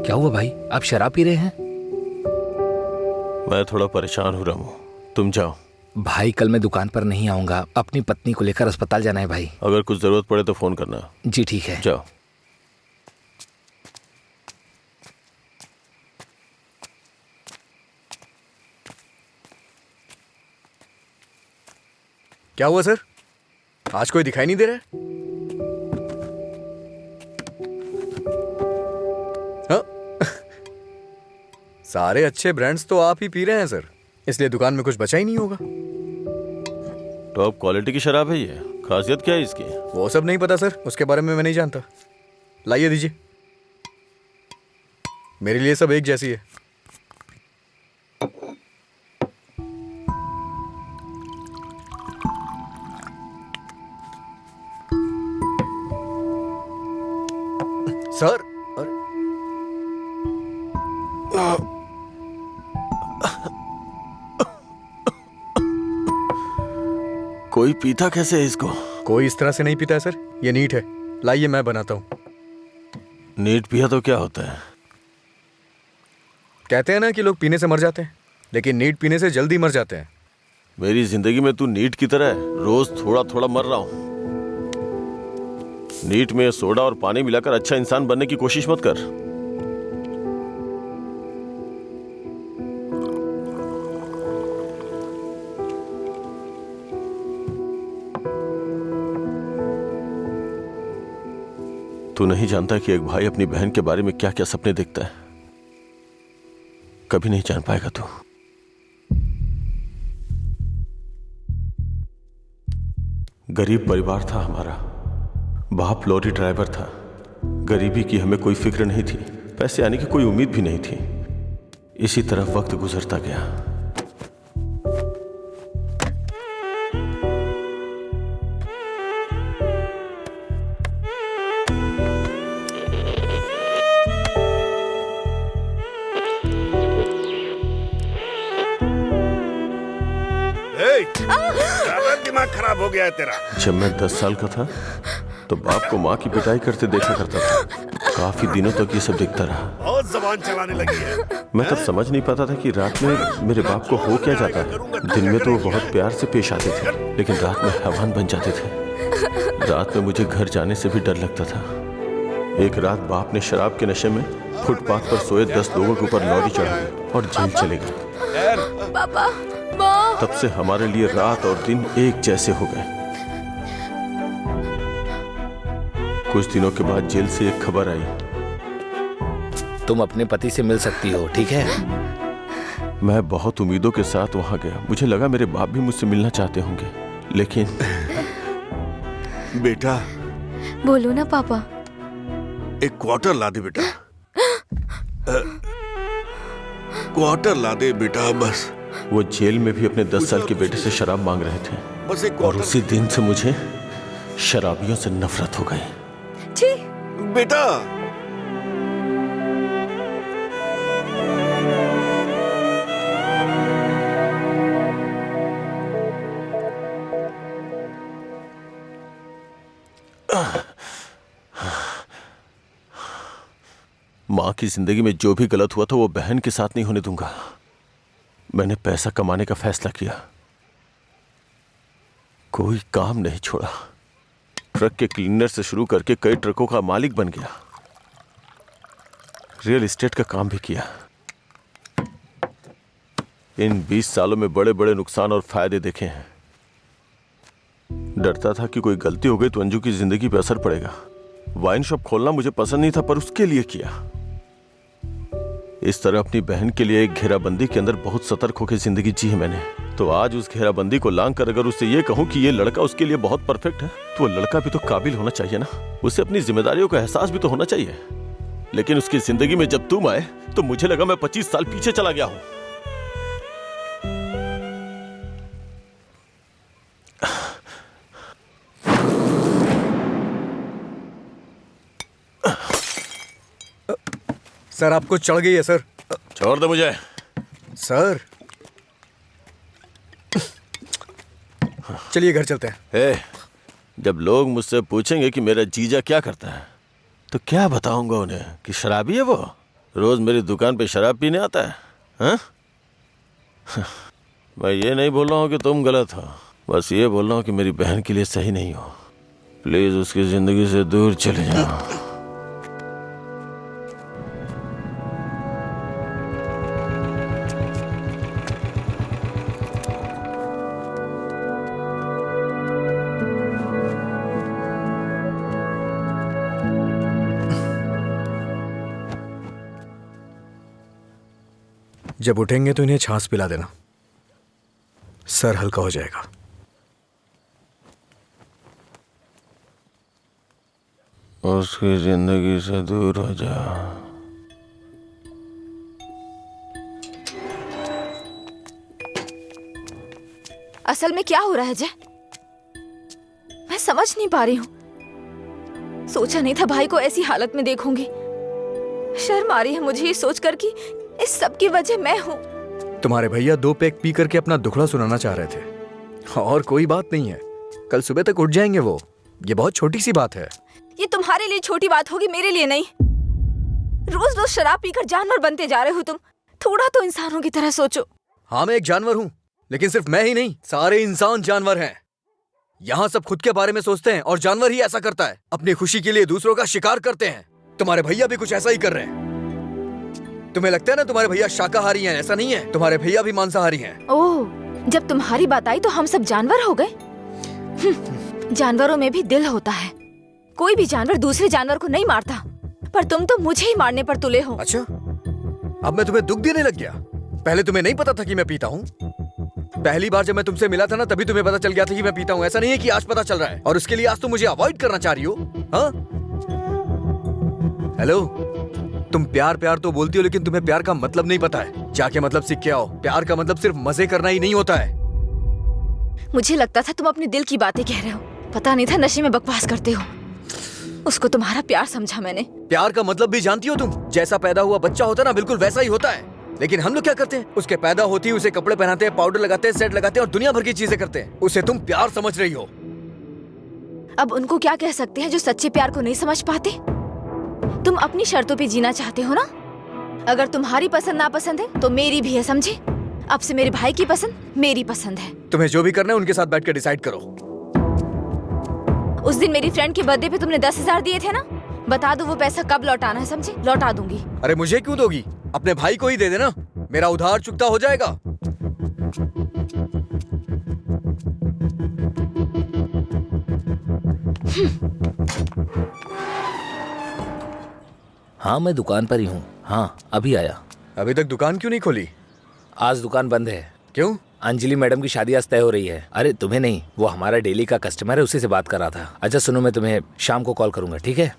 क्या हुआ भाई, आप शराब पी रहे हैं? मैं थोड़ा परेशान हो रहा हूँ, तुम जाओ। भाई कल मैं दुकान पर नहीं आऊंगा, अपनी पत्नी को लेकर अस्पताल जाना है भाई। अगर कुछ जरूरत पड़े तो फोन करना। जी ठीक है। जाओ। क्या हुआ सर, आज कोई दिखाई नहीं दे रहा है? हाँ? सारे अच्छे ब्रांड्स तो आप ही पी रहे हैं सर, इसलिए दुकान में कुछ बचा ही नहीं होगा। टॉप क्वालिटी की शराब है ये, खासियत क्या है इसकी? वो सब नहीं पता सर, उसके बारे में मैं नहीं जानता। लाइए दीजिए, मेरे लिए सब एक जैसी है। सर अरे कोई पीता कैसे है इसको? कोई इस तरह से नहीं पीता है सर, ये नीट है। लाइए मैं बनाता हूँ। नीट पिया तो क्या होता है? कहते हैं ना कि लोग पीने से मर जाते हैं, लेकिन नीट पीने से जल्दी मर जाते हैं। मेरी जिंदगी में तू नीट की तरह है, रोज थोड़ा थोड़ा मर रहा हूं। नीट में सोडा और पानी मिलाकर अच्छा इंसान बनने की कोशिश मत कर। तू नहीं जानता कि एक भाई अपनी बहन के बारे में क्या क्या सपने देखता है। कभी नहीं जान पाएगा तू। गरीब परिवार था हमारा, बाप लॉरी ड्राइवर था। गरीबी की हमें कोई फिक्र नहीं थी, पैसे आने की कोई उम्मीद भी नहीं थी। इसी तरह वक्त गुजरता गया। दिमाग खराब हो गया है तेरा। जब मैं 10 साल का था तो बाप को माँ की पिटाई करते देखा करता था। काफी दिनों तक ये सब देखता रहा। बहुत जबान चलाने लगी है। मैं तब समझ नहीं पाता था कि रात में मेरे बाप को हो क्या जाता है। दिन में तो वो बहुत प्यार से पेश आते थे, लेकिन रात में हैवान बन जाते थे। रात में मुझे घर जाने से भी डर लगता था। एक रात बाप ने शराब के नशे में फुटपाथ पर सोए 10 लोगों के ऊपर लॉरी चढ़ा दी और जेल चले गए। पापा, तब से हमारे लिए रात और दिन एक जैसे हो गए। कुछ दिनों के बाद जेल से एक खबर आई, तुम अपने पति से मिल सकती हो, ठीक है? मैं बहुत उम्मीदों के साथ वहां गया। मुझे लगा मेरे बाप भी मुझसे मिलना चाहते होंगे, लेकिन बेटा बोलो ना पापा। एक क्वार्टर ला दे बेटा। क्वार्टर ला दे बेटा बस। वो जेल में भी अपने 10 साल के बेटे से शराब मांग रहे थे, बस एक और उसी दिन से मुझे शराबियों से नफरत हो गई। छी, बेटा माँ की जिंदगी में जो भी गलत हुआ था वो बहन के साथ नहीं होने दूंगा। मैंने पैसा कमाने का फैसला किया, कोई काम नहीं छोड़ा। ट्रक के क्लीनर से शुरू करके कई ट्रकों का मालिक बन गया। रियल एस्टेट का काम भी किया। इन 20 सालों में बड़े बड़े नुकसान और फायदे देखे हैं। डरता था कि कोई गलती हो गई तो अंजू की जिंदगी पे असर पड़ेगा। वाइन शॉप खोलना मुझे पसंद नहीं था, पर उसके लिए किया। इस तरह अपनी बहन के लिए एक घेराबंदी के अंदर बहुत सतर्क होकर जिंदगी जी है मैंने। तो आज उस घेराबंदी को लांग कर अगर उससे ये कहूं कि ये लड़का उसके लिए बहुत परफेक्ट है, तो वो लड़का भी तो काबिल होना चाहिए ना। उसे अपनी जिम्मेदारियों का एहसास भी तो होना चाहिए। लेकिन उसकी जिंदगी में जब तुम आए तो मुझे लगा मैं 25 साल पीछे चला गया हूं। सर आपको चढ़ गई है सर। छोड़ दे मुझे। सर चलिए घर चलते हैं। जब लोग मुझसे पूछेंगे कि मेरा जीजा क्या करता है तो क्या बताऊंगा उन्हें कि शराबी है वो, रोज मेरी दुकान पे शराब पीने आता है। हाँ? मैं ये नहीं बोल रहा हूँ कि तुम गलत हो, बस ये बोल रहा हूँ कि मेरी बहन के लिए सही नहीं हो। प्लीज उसकी जिंदगी से दूर चले जाओ। जब उठेंगे तो इन्हें छाछ पिला देना, सर हल्का हो जाएगा। उसकी जिंदगी से दूर हो जा। असल में क्या हो रहा है जय? मैं समझ नहीं पा रही हूँ। सोचा नहीं था भाई को ऐसी हालत में देखूंगी। शर्म आ रही है मुझे ये सोचकर कि इस सब की वजह मैं हूँ। तुम्हारे भैया 2 पैक पी करके अपना दुखड़ा सुनाना चाह रहे थे और कोई बात नहीं है, कल सुबह तक उठ जाएंगे वो। ये बहुत छोटी सी बात है। ये तुम्हारे लिए छोटी बात होगी, मेरे लिए नहीं। रोज रोज शराब पीकर जानवर बनते जा रहे हो तुम। थोड़ा तो इंसानों की तरह सोचो। हाँ मैं एक जानवर हूँ, लेकिन सिर्फ मैं ही नहीं, सारे इंसान जानवर हैं। यहाँ सब खुद के बारे में सोचते हैं और जानवर ही ऐसा करता है, अपनी खुशी के लिए दूसरों का शिकार करते हैं। तुम्हारे भैया भी कुछ ऐसा ही कर रहे हैं। तुम्हें लगता है ना तुम्हारे भैया शाकाहारी हैं, ऐसा नहीं है, तुम्हारे भैया भी मांसाहारी हैं। ओह, जब तुम्हारी बात आई तो हम सब जानवर हो गए। जानवरों में भी दिल होता है। कोई भी जानवर दूसरे जानवर को नहीं मारता, पर तुम तो मुझे ही मारने पर तुले हो। अच्छा, अब मैं तुम्हें दुख देने लग गया? पहले तुम्हें नहीं पता था कि मैं पीता हूँ? पहली बार जब मैं तुमसे मिला था ना, तभी तुम्हें पता चल गया था कि मैं पीता हूँ। ऐसा नहीं है कि आज पता चल रहा है और उसके लिए आज तुम मुझे अवॉइड करना चाह रही हो। हाँ? हेलो, तुम प्यार प्यार तो बोलती हो, लेकिन तुम्हें प्यार का मतलब नहीं पता है। जाके मतलब सीख के आओ। प्यार का मतलब सिर्फ मजे करना ही नहीं होता है। मुझे लगता था तुम अपने दिल की बातें कह रहे हो, पता नहीं था नशे में बकवास करते हो। उसको तुम्हारा प्यार समझा मैंने। प्यार का मतलब भी जानती हो तुम? जैसा पैदा हुआ बच्चा होता है ना, बिल्कुल वैसा ही होता है। लेकिन हम लोग क्या करते हैं? उसके पैदा होती है उसे कपड़े पहनाते हैं, पाउडर लगाते हैं, सेट लगाते हैं और दुनिया भर की चीजें करते हैं। उसे तुम प्यार समझ रही हो। अब उनको क्या कह सकते हैं जो सच्चे प्यार को नहीं समझ पाते? तुम अपनी शर्तों पे जीना चाहते हो ना? अगर तुम्हारी पसंद नापसंद है तो मेरी भी है, समझे? अब से मेरे भाई की पसंद मेरी पसंद है। तुम्हें जो भी करना है उनके साथ बैठकर डिसाइड करो। उस दिन मेरी फ्रेंड के बर्थडे पे तुमने 10,000 दिए थे ना? बता दो वो पैसा कब लौटाना है, समझे? लौटा दूंगी। अरे मुझे क्यों दोगी? अपने भाई को ही दे देना, मेरा उधार चुकता हो जाएगा। हाँ मैं दुकान पर ही हूँ। हाँ अभी आया। अभी तक दुकान क्यों नहीं खोली? आज दुकान बंद है। क्यों? अंजलि मैडम की शादी आज तय हो रही है। अरे तुम्हें नहीं, वो हमारा डेली का कस्टमर है, उसी से बात कर रहा था। अच्छा सुनो, मैं तुम्हें शाम को कॉल करूंगा, ठीक है?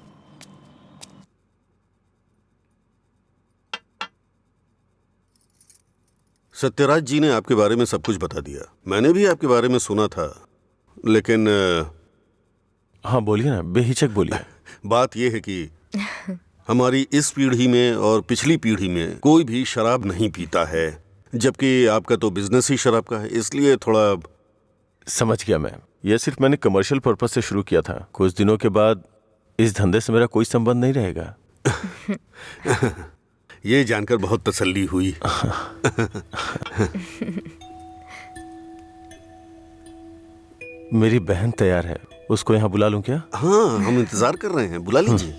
सत्यराज जी ने आपके बारे में सब कुछ बता दिया। मैंने भी आपके बारे में सुना था, लेकिन हाँ बोलिए ना, बेहिचक बोलिए। बात यह है कि हमारी इस पीढ़ी में और पिछली पीढ़ी में कोई भी शराब नहीं पीता है, जबकि आपका तो बिजनेस ही शराब का है, इसलिए थोड़ा। समझ गया मैं। यह सिर्फ मैंने कमर्शियल पर्पस से शुरू किया था। कुछ दिनों के बाद इस धंधे से मेरा कोई संबंध नहीं रहेगा। ये जानकर बहुत तसल्ली हुई। मेरी बहन तैयार है, उसको यहाँ बुला लूं क्या? हाँ हम इंतजार कर रहे हैं, बुला लीजिए।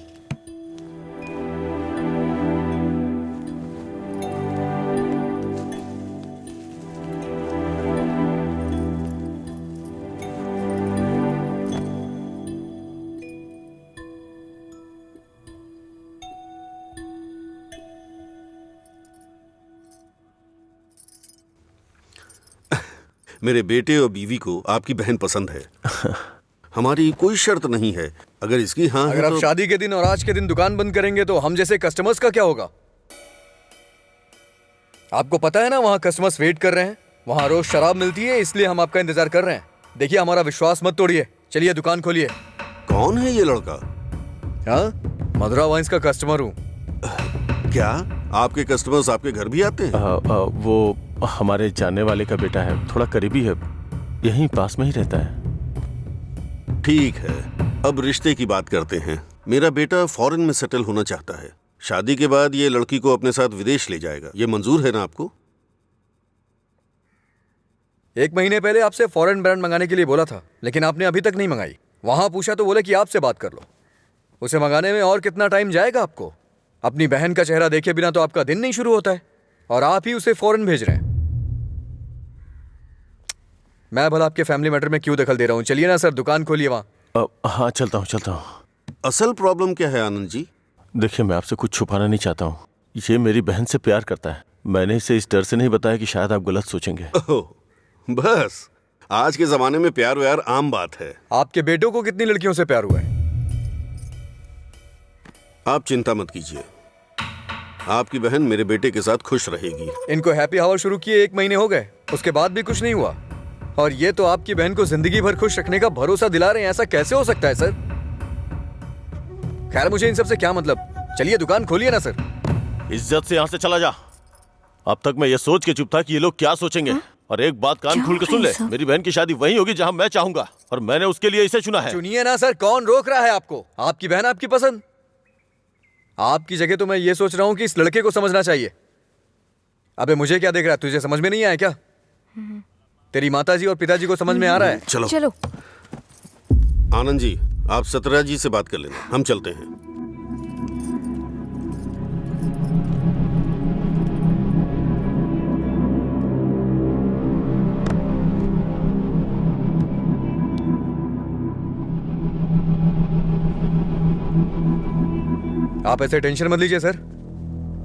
मेरे बेटे और बीवी को आपकी बहन पसंद है। हमारी कोई शर्त नहीं है। अगर इसकी हाँ है अगर आप तो... शादी के दिन और आज के दिन दुकान बंद करेंगे तो हम जैसे कस्टमर्स का क्या होगा? आपको पता है ना वहां कस्टमर्स वेट कर रहे हैं, वहां रोज शराब मिलती है, इसलिए हम आपका इंतजार कर रहे हैं। देखिए हमारा विश्वास मत तोड़िए, चलिए दुकान खोलिए। कौन है ये लड़का? हाँ, मधुरा वाइन्स का कस्टमर हूँ। क्या आपके कस्टमर्स आपके घर भी आते हैं? वो हमारे जानने वाले का बेटा है, थोड़ा करीबी है, यहीं पास में ही रहता है। ठीक है, अब रिश्ते की बात करते हैं। मेरा बेटा फॉरेन में सेटल होना चाहता है। शादी के बाद ये लड़की को अपने साथ विदेश ले जाएगा। ये मंजूर है ना आपको? 1 महीने पहले आपसे फॉरेन ब्रांड मंगाने के लिए बोला था, लेकिन आपने अभी तक नहीं मंगाई। वहां पूछा तो बोले कि आपसे बात कर लो। उसे मंगाने में और कितना टाइम जाएगा आपको? अपनी बहन का चेहरा देखे बिना तो आपका दिन नहीं शुरू होता है, और आप ही उसे फॉरेन भेज रहे हैं। मैं भला आपके फैमिली मैटर में क्यों दखल दे रहा हूँ? चलिए ना सर, दुकान खोलिए वहां। हाँ चलता हूँ। असल प्रॉब्लम क्या है आनंद जी? देखिए, मैं आपसे कुछ छुपाना नहीं चाहता हूँ। ये मेरी बहन से प्यार करता है। मैंने इसे इस डर से नहीं बताया कि शायद आप गलत सोचेंगे। बस, आज के जमाने में प्यार व्यार आम बात है। आपके बेटों को कितनी लड़कियों से प्यार हुआ है? आप चिंता मत कीजिए, आपकी बहन मेरे बेटे के साथ खुश रहेगी। इनको हैप्पी आवर शुरू किए 1 महीने हो गए, उसके बाद भी कुछ नहीं हुआ, और ये तो आपकी बहन को जिंदगी भर खुश रखने का भरोसा दिला रहे हैं। ऐसा कैसे हो सकता है सर? खैर, मुझे इन सब से क्या मतलब, चलिए दुकान खोलिए ना सर। इज्जत से यहाँ से चला जा। अब तक मैं ये सोच के चुप था कि ये लोग क्या सोचेंगे। और एक बात कान खोल के सुन ले, मेरी बहन की शादी वहीं होगी जहाँ मैं चाहूंगा, और मैंने उसके लिए इसे चुना है। चुनिए ना सर, कौन रोक रहा है आपको? आपकी बहन, आपकी पसंद। आपकी जगह तो मैं ये सोच रहा हूँ कि इस लड़के को समझना चाहिए। अबे मुझे क्या देख रहा है? तुझे समझ में नहीं आया क्या? तेरी माताजी और पिताजी को समझ में आ रहा है? चलो। आनंद जी, आप सतरा जी से बात कर लेना, हम चलते हैं। आप ऐसे टेंशन मत लीजिए सर,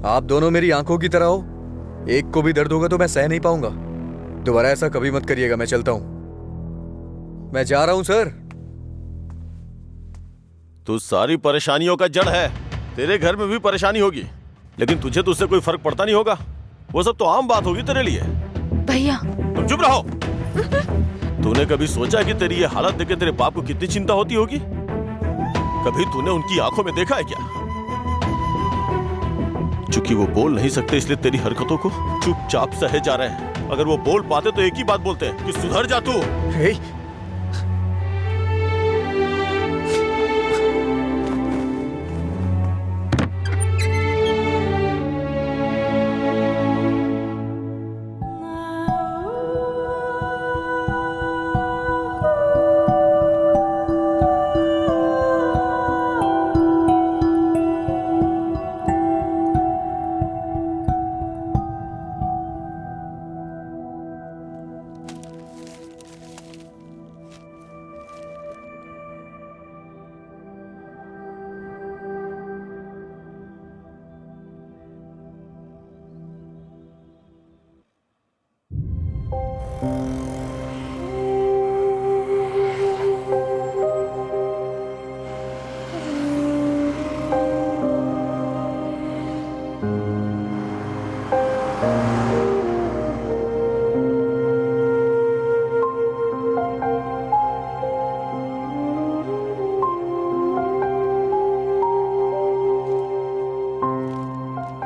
आप दोनों मेरी आंखों की तरह हो। एक को भी दर्द होगा तो मैं सह नहीं पाऊंगा। दोबारा ऐसा कभी मत करिएगा। मैं चलता हूं, मैं जा रहा हूं सर। तू सारी परेशानियों का जड़ है। तेरे घर में भी परेशानी होगी, लेकिन तुझे तो उससे कोई फर्क पड़ता नहीं होगा। वो सब तो आम बात होगी तेरे लिए। भैया, तुम चुप रहो। तूने कभी सोचा कि तेरी ये हालत देख के तेरे बाप को कितनी चिंता होती होगी? कभी तूने उनकी आंखों में देखा है क्या? चूंकि वो बोल नहीं सकते, इसलिए तेरी हरकतों को चुपचाप सहे जा रहे हैं। अगर वो बोल पाते तो एक ही बात बोलते हैं कि सुधर जा तू।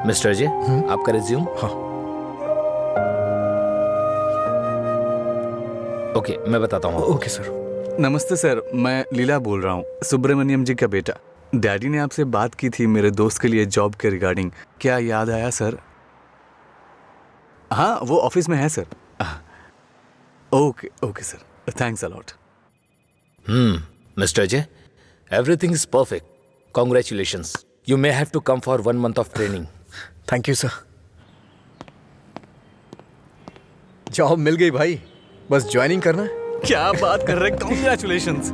मिस्टर अजय, आपका रिज्यूम। हाँ। ओके, मैं बताता हूँ। Okay sir. नमस्ते सर, मैं लीला बोल रहा हूँ, सुब्रमण्यम जी का बेटा। डैडी ने आपसे बात की थी मेरे दोस्त के लिए जॉब के रिगार्डिंग। क्या याद आया सर? हाँ, वो ऑफिस में है sir. Okay okay sir, thanks a lot. Mister Ajay, everything is perfect. Congratulations. You may have to come for 1 month of training. Thank you sir. Job मिल गई भाई, बस ज्वाइनिंग करना है। क्या बात कर रहे हैं, कॉन्ग्रेचुलेशंस।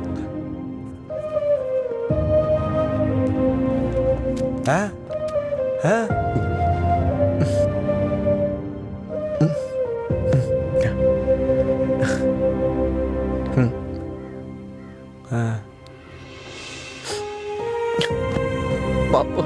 पापा पापा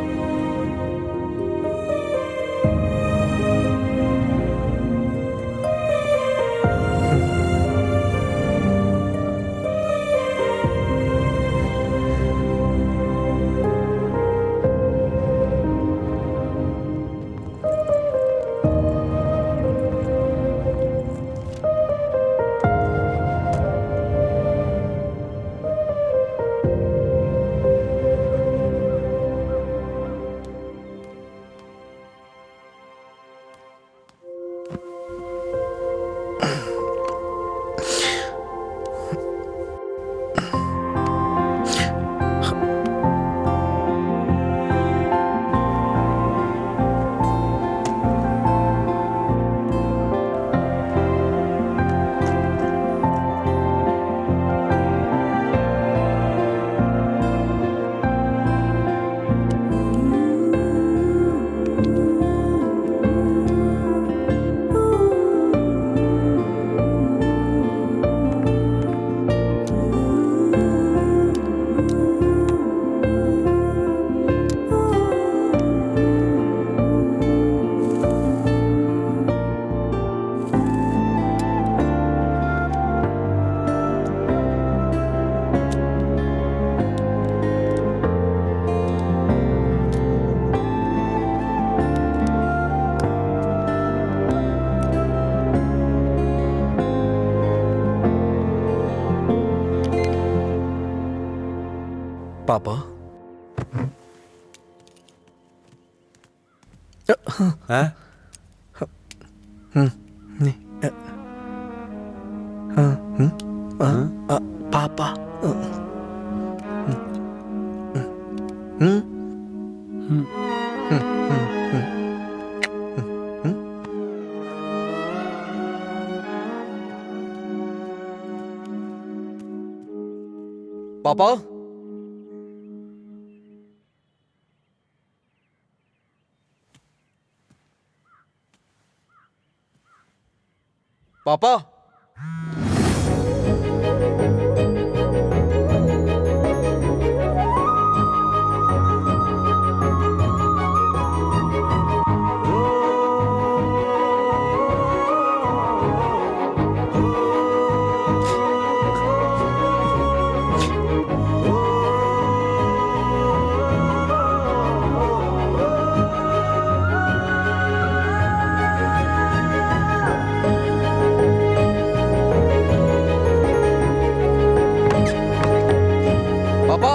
पापा पापा पापा पापा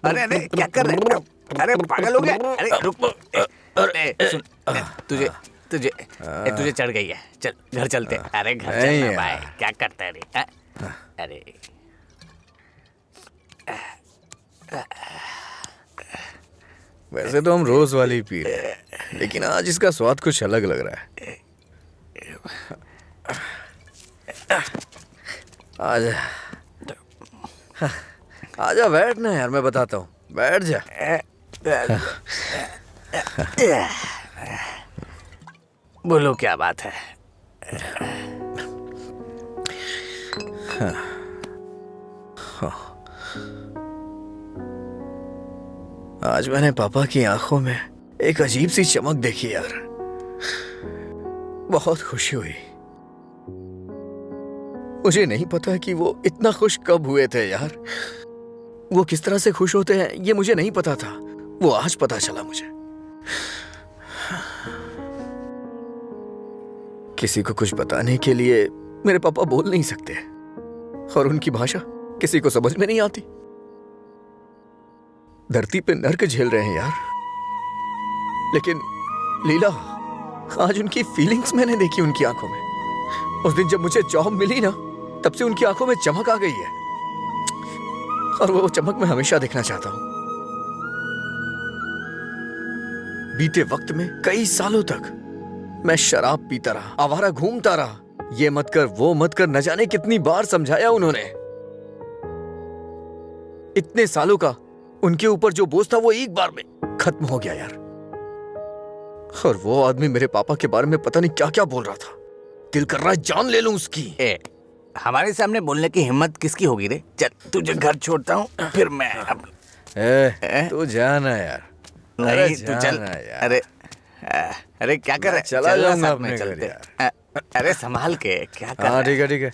अरे अरे क्या कर रहे हैं? अरे पागल हो गया? अरे रुक, सुन, तुझे तुझे तुझे चढ़ गई है। चल घर चलते। अरे घर चलना भाई, क्या करता है रे? अरे वैसे तो हम रोज वाली पी रहे हैं, लेकिन आज इसका स्वाद कुछ अलग लग रहा है। आजा आजा बैठ ना यार, मैं बताता हूँ, बैठ जा। बोलो क्या बात है? आज मैंने पापा की आंखों में एक अजीब सी चमक देखी यार, बहुत खुशी हुई। मुझे नहीं पता कि वो इतना खुश कब हुए थे यार। वो किस तरह से खुश होते हैं ये मुझे नहीं पता था, वो आज पता चला मुझे। किसी को कुछ बताने के लिए मेरे पापा बोल नहीं सकते, और उनकी भाषा किसी को समझ में नहीं आती। धरती पे नर्क झेल रहे हैं यार, लेकिन लीला, आज उनकी फीलिंग्स मैंने देखी उनकी आंखों में। उस दिन जब मुझे जॉब मिली ना, तब से उनकी आंखों में चमक आ गई है। और वो चमक मैं हमेशा देखना चाहता हूं। बीते वक्त में कई सालों तक मैं शराब पीता रहा, आवारा घूमता रहा, ये मत कर वो मत कर, न जाने कितनी बार समझाया उन्होंने। इतने सालों का उनके ऊपर जो बोझ था वो एक बार में खत्म हो गया यार। और वो आदमी मेरे पापा के बारे में पता नहीं क्या क्या बोल रहा था। दिल कर रहा है जान ले लूं उसकी। हमारे सामने बोलने की हिम्मत किसकी होगी रे? चल तुझे घर छोड़ता हूँ, फिर मैं तू जाना यार। नहीं तू जाना चल यार। अरे क्या कर रहा है? चला चलना जाऊंगा साथ में अपने घर चलते। यार। अरे संभाल के क्या कर रहा हाँ है? ठीक है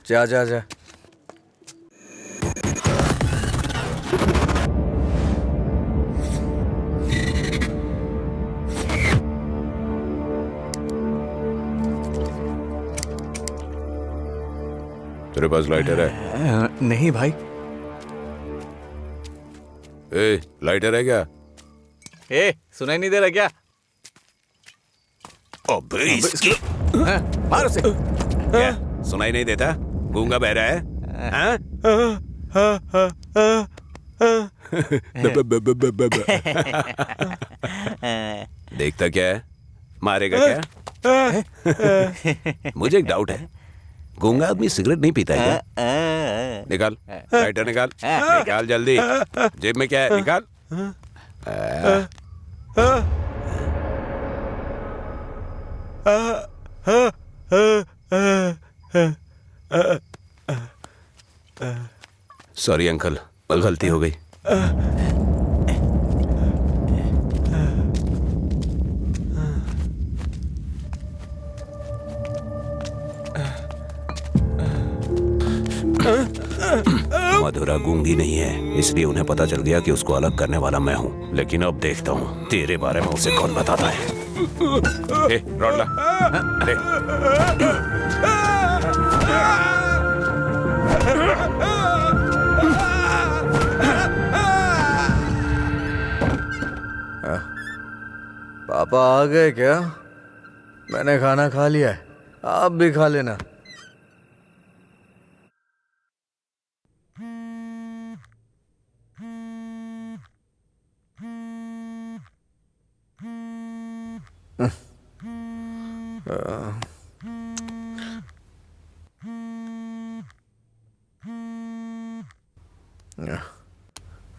जा जा जा। तेरे पास लाइटर है? नहीं भाई। ए, लाइटर है क्या? ए, सुनाई नहीं दे रहा क्या? अबे इसकी मार उसे। क्या सुनाई नहीं देता? गूंगा बहरा है? हाँ? देखता क्या है? मारेगा क्या? मुझे एक डाउट है, गूंगा आदमी सिगरेट नहीं पीता है क्या? निकाल लाइटर, निकाल निकाल जल्दी। जेब में क्या है? निकाल। सॉरी अंकल, गलती हो गई। मधुरा गूंगी नहीं है, इसलिए उन्हें पता चल गया कि उसको अलग करने वाला मैं हूँ। लेकिन अब देखता हूँ तेरे बारे में उसे कौन बताता है। ए, रॉड ला। ले। पापा आ गए क्या? मैंने खाना खा लिया है, आप भी खा लेना।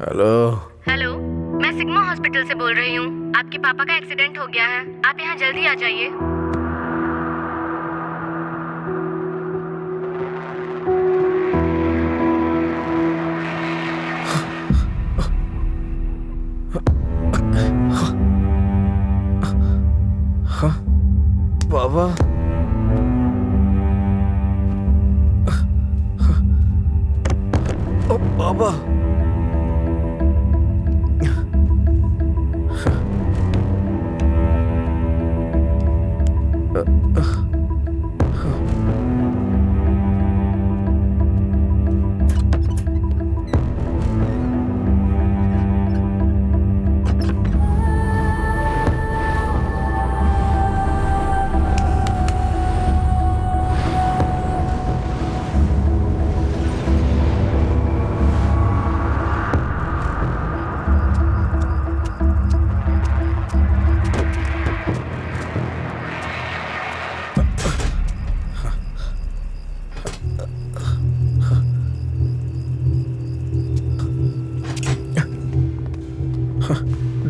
हेलो। हेलो, मैं सिग्मा हॉस्पिटल से बोल रही हूँ। आपके पापा का एक्सीडेंट हो गया है, आप यहाँ जल्दी आ जाइए। बाबा बाबा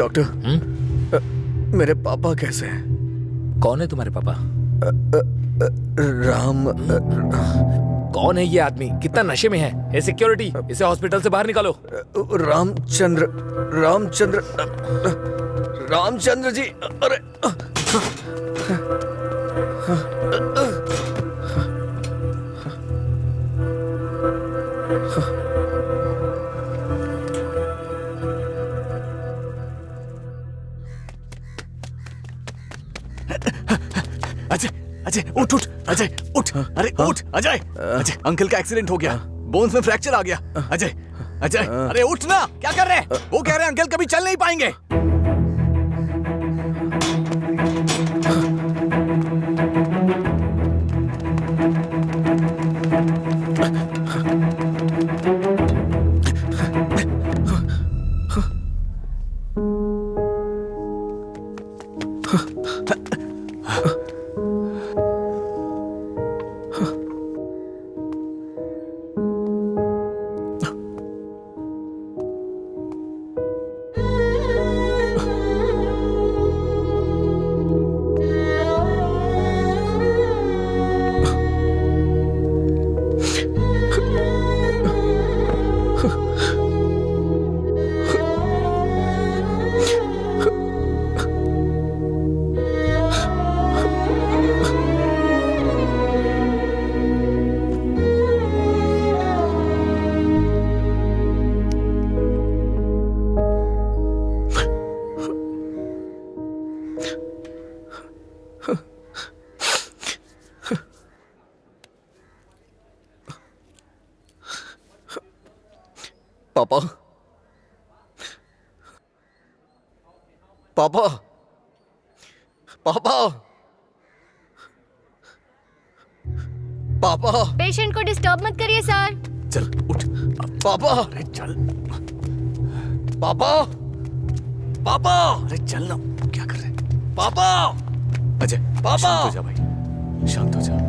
डॉक्टर, मेरे पापा कैसे हैं? कौन है तुम्हारे पापा? राम। कौन है ये आदमी? कितना नशे में है? ए सिक्योरिटी, इसे हॉस्पिटल से बाहर निकालो। रामचंद्र रामचंद्र जी। अरे अजय उठ उठ, अजय उठ, अरे उठ अजय। अजय अंकल का एक्सीडेंट हो गया, बोन्स में फ्रैक्चर आ गया। अजय अजय अरे उठ ना, क्या कर रहे हैं? वो कह रहे हैं अंकल कभी चल नहीं पाएंगे। पापा, पापा, पापा, पापा, पेशेंट को डिस्टर्ब मत करिए सर। चल उठ। पापा, अरे चल, पापा, पापा, अरे चल ना, क्या कर रहे हैं? पापा, अजय, पापा! शांत हो जा भाई, शांत हो जा।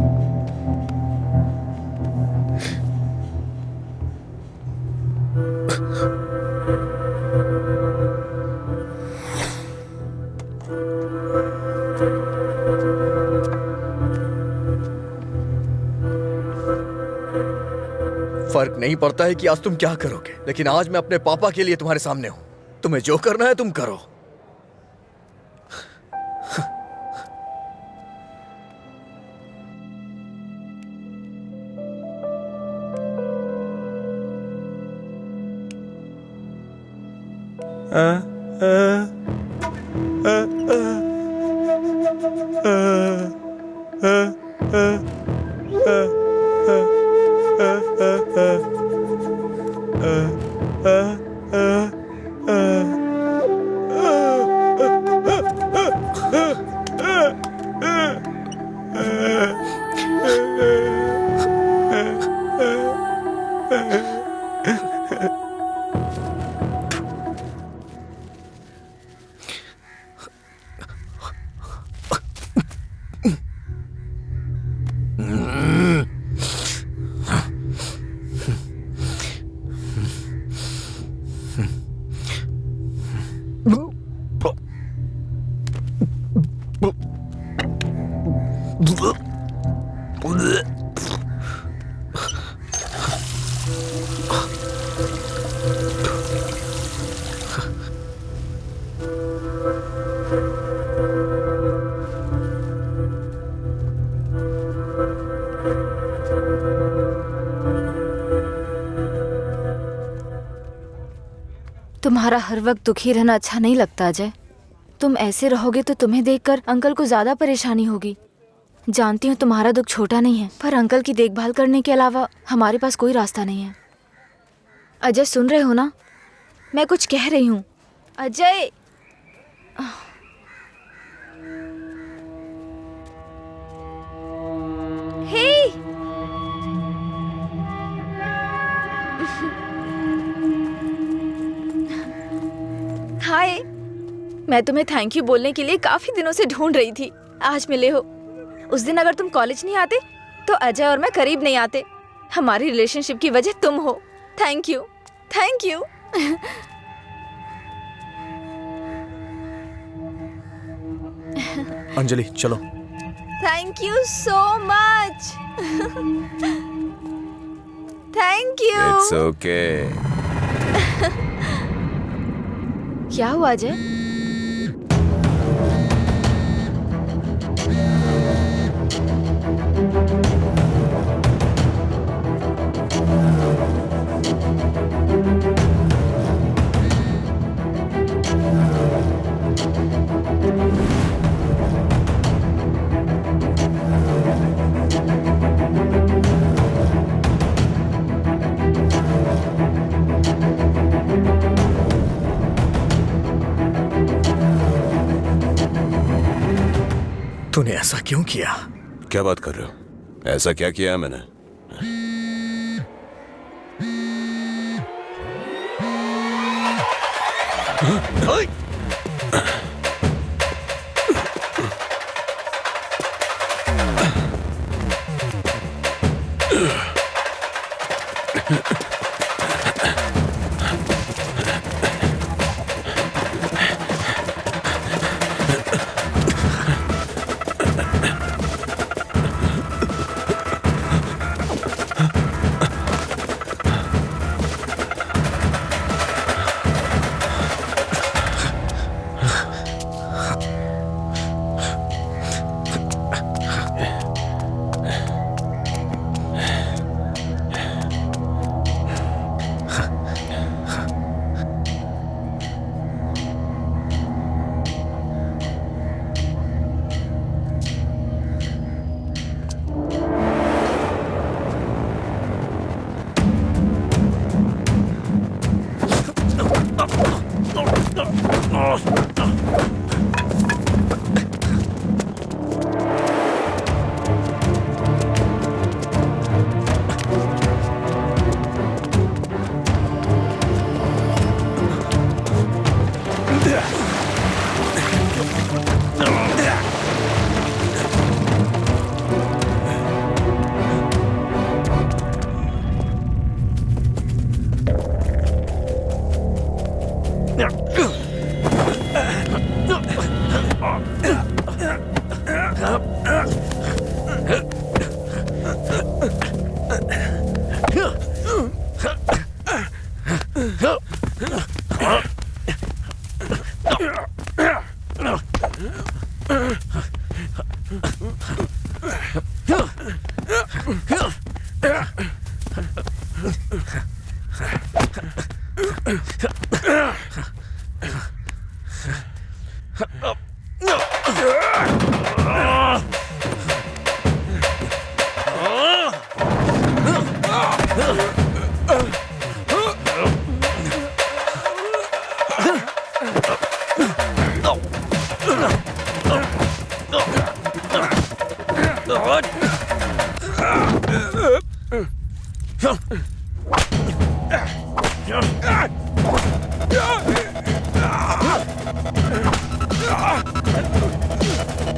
फर्क नहीं पड़ता है कि आज तुम क्या करोगे, लेकिन आज मैं अपने पापा के लिए तुम्हारे सामने हूं। तुम्हें जो करना है तुम करो। तुम्हारा हर वक्त दुखी रहना अच्छा नहीं लगता अजय। तुम ऐसे रहोगे तो तुम्हें देखकर अंकल को ज्यादा परेशानी होगी। जानती हूँ तुम्हारा दुख छोटा नहीं है, पर अंकल की देखभाल करने के अलावा हमारे पास कोई रास्ता नहीं है। अजय सुन रहे हो ना? मैं कुछ कह रही हूँ। अजय, हे, हाय। मैं तुम्हें थैंक यू बोलने के लिए काफी दिनों से ढूंढ रही थी। आज मिले हो। उस दिन अगर तुम कॉलेज नहीं आते तो अजय और मैं करीब नहीं आते। हमारी रिलेशनशिप की वजह तुम हो। Thank you, thank you. Anjali चलो। Thank you so much. Thank you. It's okay. क्या हुआ अजय? तूने ऐसा क्यों किया? क्या बात कर रहे हो? ऐसा क्या किया है मैंने?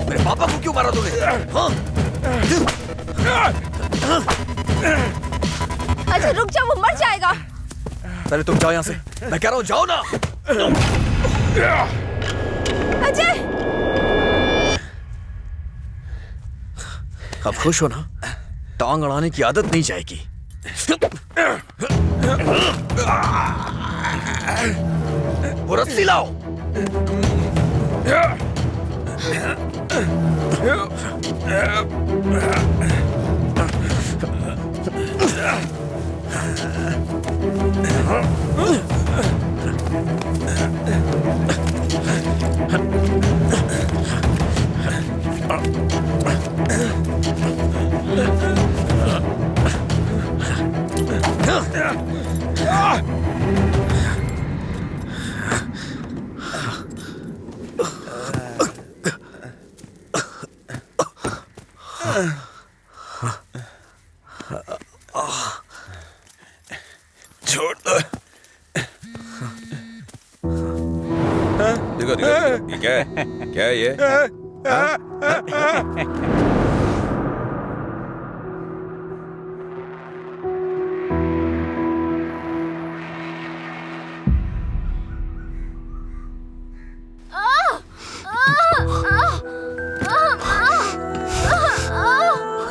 मेरे पापा को क्यों मारा तूने? हाँ? अच्छा रुक जाओ, वो मर जाएगा। पहले तुम जाओ यहाँ से, मैं कह रहा हूँ जाओ ना। अजय, अब खुश हो ना? टांग अड़ाने की आदत नहीं जाएगी। वो रस्सी लाओ। छोड़ दो। देखो देखो ये क्या है? क्या है ये?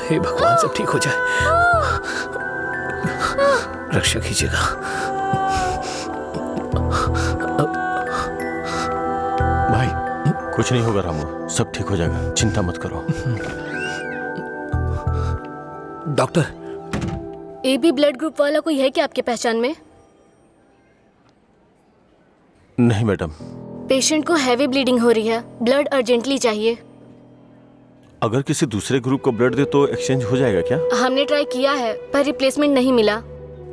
हे भगवान, सब ठीक हो जाए। रक्षा कीजिएगा। भाई कुछ नहीं होगा रामू, सब ठीक हो जाएगा, चिंता मत करो। डॉक्टर, AB ब्लड ग्रुप वाला कोई है क्या आपके पहचान में? नहीं मैडम। पेशेंट को हैवी ब्लीडिंग हो रही है, ब्लड अर्जेंटली चाहिए। अगर किसी दूसरे ग्रुप को ब्लड दे तो एक्सचेंज हो जाएगा क्या? हमने ट्राई किया है पर रिप्लेसमेंट नहीं मिला।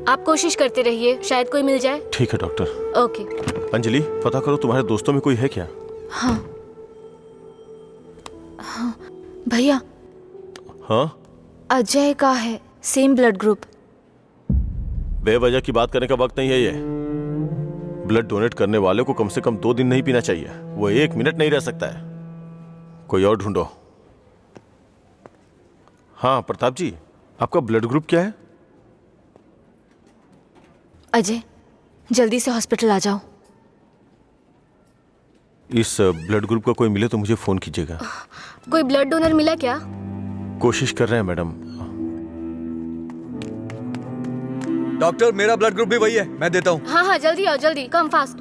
आप कोशिश करते रहिए, शायद कोई मिल जाए। ठीक है डॉक्टर। ओके। अंजलि, पता करो तुम्हारे दोस्तों में कोई है क्या? हाँ हाँ भैया, हाँ अजय का है सेम ब्लड ग्रुप। बेवजह की बात करने का वक्त नहीं है ये। ब्लड डोनेट करने वाले को कम से कम 2 दिन नहीं पीना चाहिए, वो 1 मिनट नहीं रह सकता है। कोई और ढूंढो। हाँ प्रताप जी, आपका ब्लड ग्रुप क्या है? अजय, जल्दी से हॉस्पिटल आ जाओ। इस ब्लड ग्रुप का कोई मिले तो मुझे फोन कीजिएगा। कोई ब्लड डोनर मिला क्या? कोशिश कर रहे हैं मैडम। डॉक्टर, मेरा ब्लड ग्रुप भी वही है, मैं देता हूँ। हाँ हाँ जल्दी आओ, जल्दी, कम फास्ट।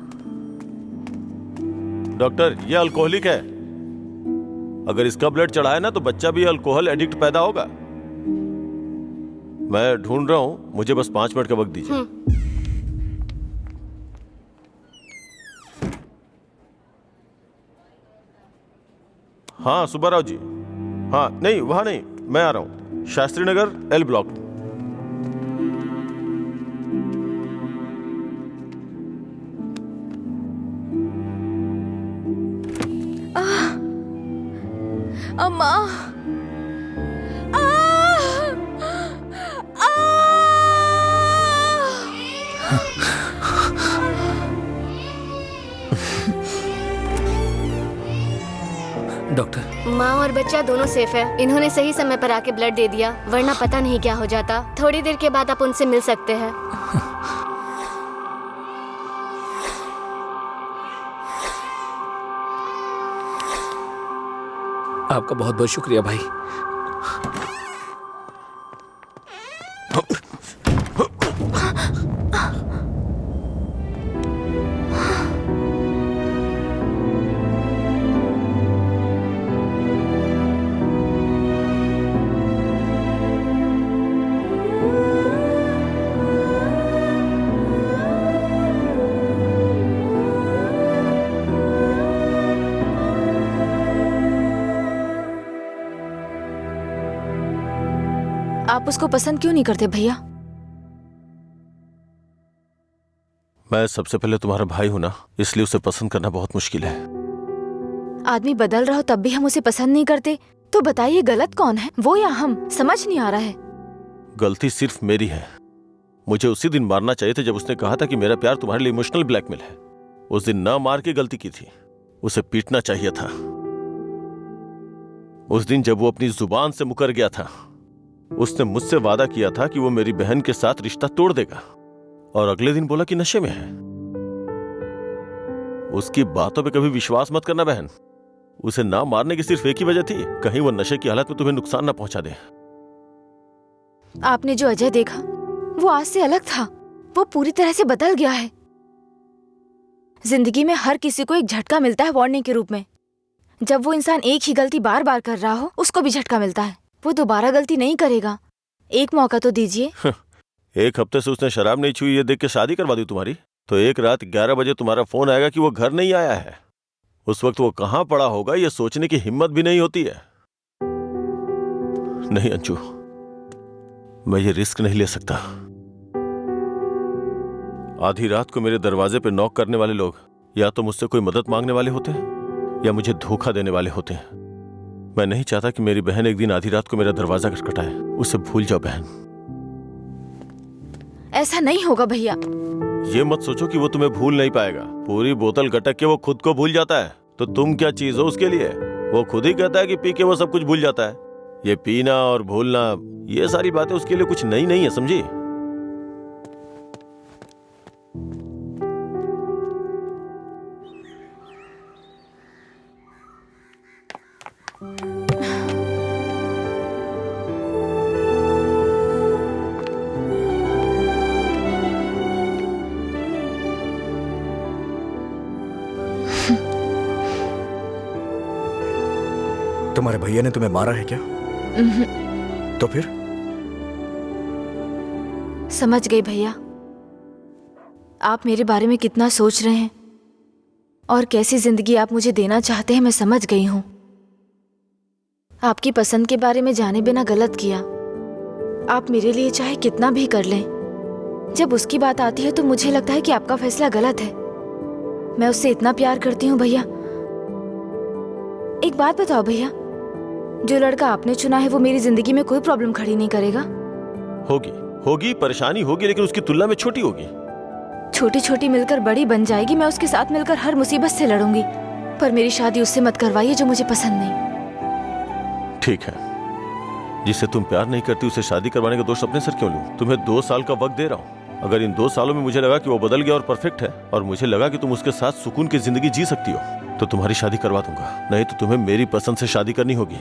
डॉक्टर, ये अल्कोहलिक है, अगर इसका ब्लड चढ़ा है ना तो बच्चा भी अल्कोहल एडिक्ट पैदा होगा। मैं ढूंढ रहा हूँ, मुझे बस 5 मिनट का वक्त दीजिए। हाँ सुब्बाराव जी। हाँ नहीं, वहां नहीं, मैं आ रहा हूँ, शास्त्री नगर L ब्लॉक। अम्मा। डॉक्टर, माँ और बच्चा दोनों सेफ है। इन्होंने सही समय पर आके ब्लड दे दिया, वरना पता नहीं क्या हो जाता। थोड़ी देर के बाद आप उनसे मिल सकते हैं। आपका बहुत बहुत शुक्रिया भाई। आप उसको पसंद क्यों नहीं करते भैया? मैं सबसे पहले तुम्हारा भाई हूं ना, इसलिए उसे पसंद करना बहुत मुश्किल है। आदमी बदल रहा हो तब भी हम उसे पसंद नहीं करते, तो बताइए गलत कौन है, वो या हम? समझ नहीं आ रहा है। गलती सिर्फ मेरी है। मुझे उसी दिन मारना चाहिए था जब उसने कहा था कि मेरा प्यार तुम्हारे लिए इमोशनल ब्लैकमेल है। उस दिन ना मार के गलती की थी, उसे पीटना चाहिए था। उस दिन जब वो अपनी जुबान से मुकर गया था, उसने मुझसे वादा किया था कि वो मेरी बहन के साथ रिश्ता तोड़ देगा, और अगले दिन बोला कि नशे में है। उसकी बातों पे कभी विश्वास मत करना बहन। उसे ना मारने की सिर्फ एक ही वजह थी, कहीं वो नशे की हालत में तुम्हें नुकसान ना पहुंचा दे। आपने जो अजय देखा वो आज से अलग था। वो पूरी तरह से बदल गया है। जिंदगी में हर किसी को एक झटका मिलता है वार्निंग के रूप में। जब वो इंसान एक ही गलती बार बार कर रहा हो, उसको भी झटका मिलता है। वो दोबारा गलती नहीं करेगा। एक मौका तो दीजिए। एक हफ्ते से उसने शराब नहीं छुई ये देख के शादी करवा दी तुम्हारी, तो एक रात 11 बजे तुम्हारा फोन आएगा कि वो घर नहीं आया है। उस वक्त वो कहां पड़ा होगा ये सोचने की हिम्मत भी नहीं होती है। नहीं अंशु, मैं ये रिस्क नहीं ले सकता। आधी रात को मेरे दरवाजे पे नॉक करने वाले लोग या तो मुझसे कोई मदद मांगने वाले होते हैं या मुझे धोखा देने वाले होते हैं। मैं नहीं चाहता कि मेरी बहन एक दिन आधी रात को मेरा दरवाजा खटखटाए। उसे भूल जाओ बहन। ऐसा नहीं होगा भैया। ये मत सोचो कि वो तुम्हें भूल नहीं पाएगा। पूरी बोतल गटक के वो खुद को भूल जाता है, तो तुम क्या चीज हो उसके लिए? वो खुद ही कहता है कि पी के वो सब कुछ भूल जाता है। ये पीना और भूलना, ये सारी बातें उसके लिए कुछ नई नहीं है, समझी? तुम्हारे भैया ने तुम्हें मारा है क्या? तो फिर? समझ गई भैया, आप मेरे बारे में कितना सोच रहे हैं और कैसी जिंदगी आप मुझे देना चाहते हैं। मैं समझ गई हूं। आपकी पसंद के बारे में जाने बिना गलत किया। आप मेरे लिए चाहे कितना भी कर लें, जब उसकी बात आती है तो मुझे लगता है कि आपका फैसला गलत है। मैं उससे इतना प्यार करती हूँ भैया। एक बात बताओ भैया, जो लड़का आपने चुना है वो मेरी जिंदगी में कोई प्रॉब्लम खड़ी नहीं करेगा? होगी परेशानी होगी, लेकिन उसकी तुलना में छोटी होगी। छोटी छोटी मिलकर बड़ी बन जाएगी। मैं उसके साथ मिलकर हर मुसीबत से लड़ूंगी, पर मेरी शादी उससे मत करवाइए जो मुझे पसंद नहीं। ठीक है, जिससे तुम प्यार नहीं करती उसे शादी करवाने का दोष अपने सर क्यों लूं? तुम्हें 2 साल का वक्त दे रहा हूं। अगर इन 2 सालों में मुझे लगा कि वो बदल गया और परफेक्ट है, और मुझे लगा कि तुम उसके साथ सुकून की जिंदगी जी सकती हो, तो तुम्हारी शादी करवा दूंगा। नहीं तो तुम्हें मेरी पसंद से शादी करनी होगी।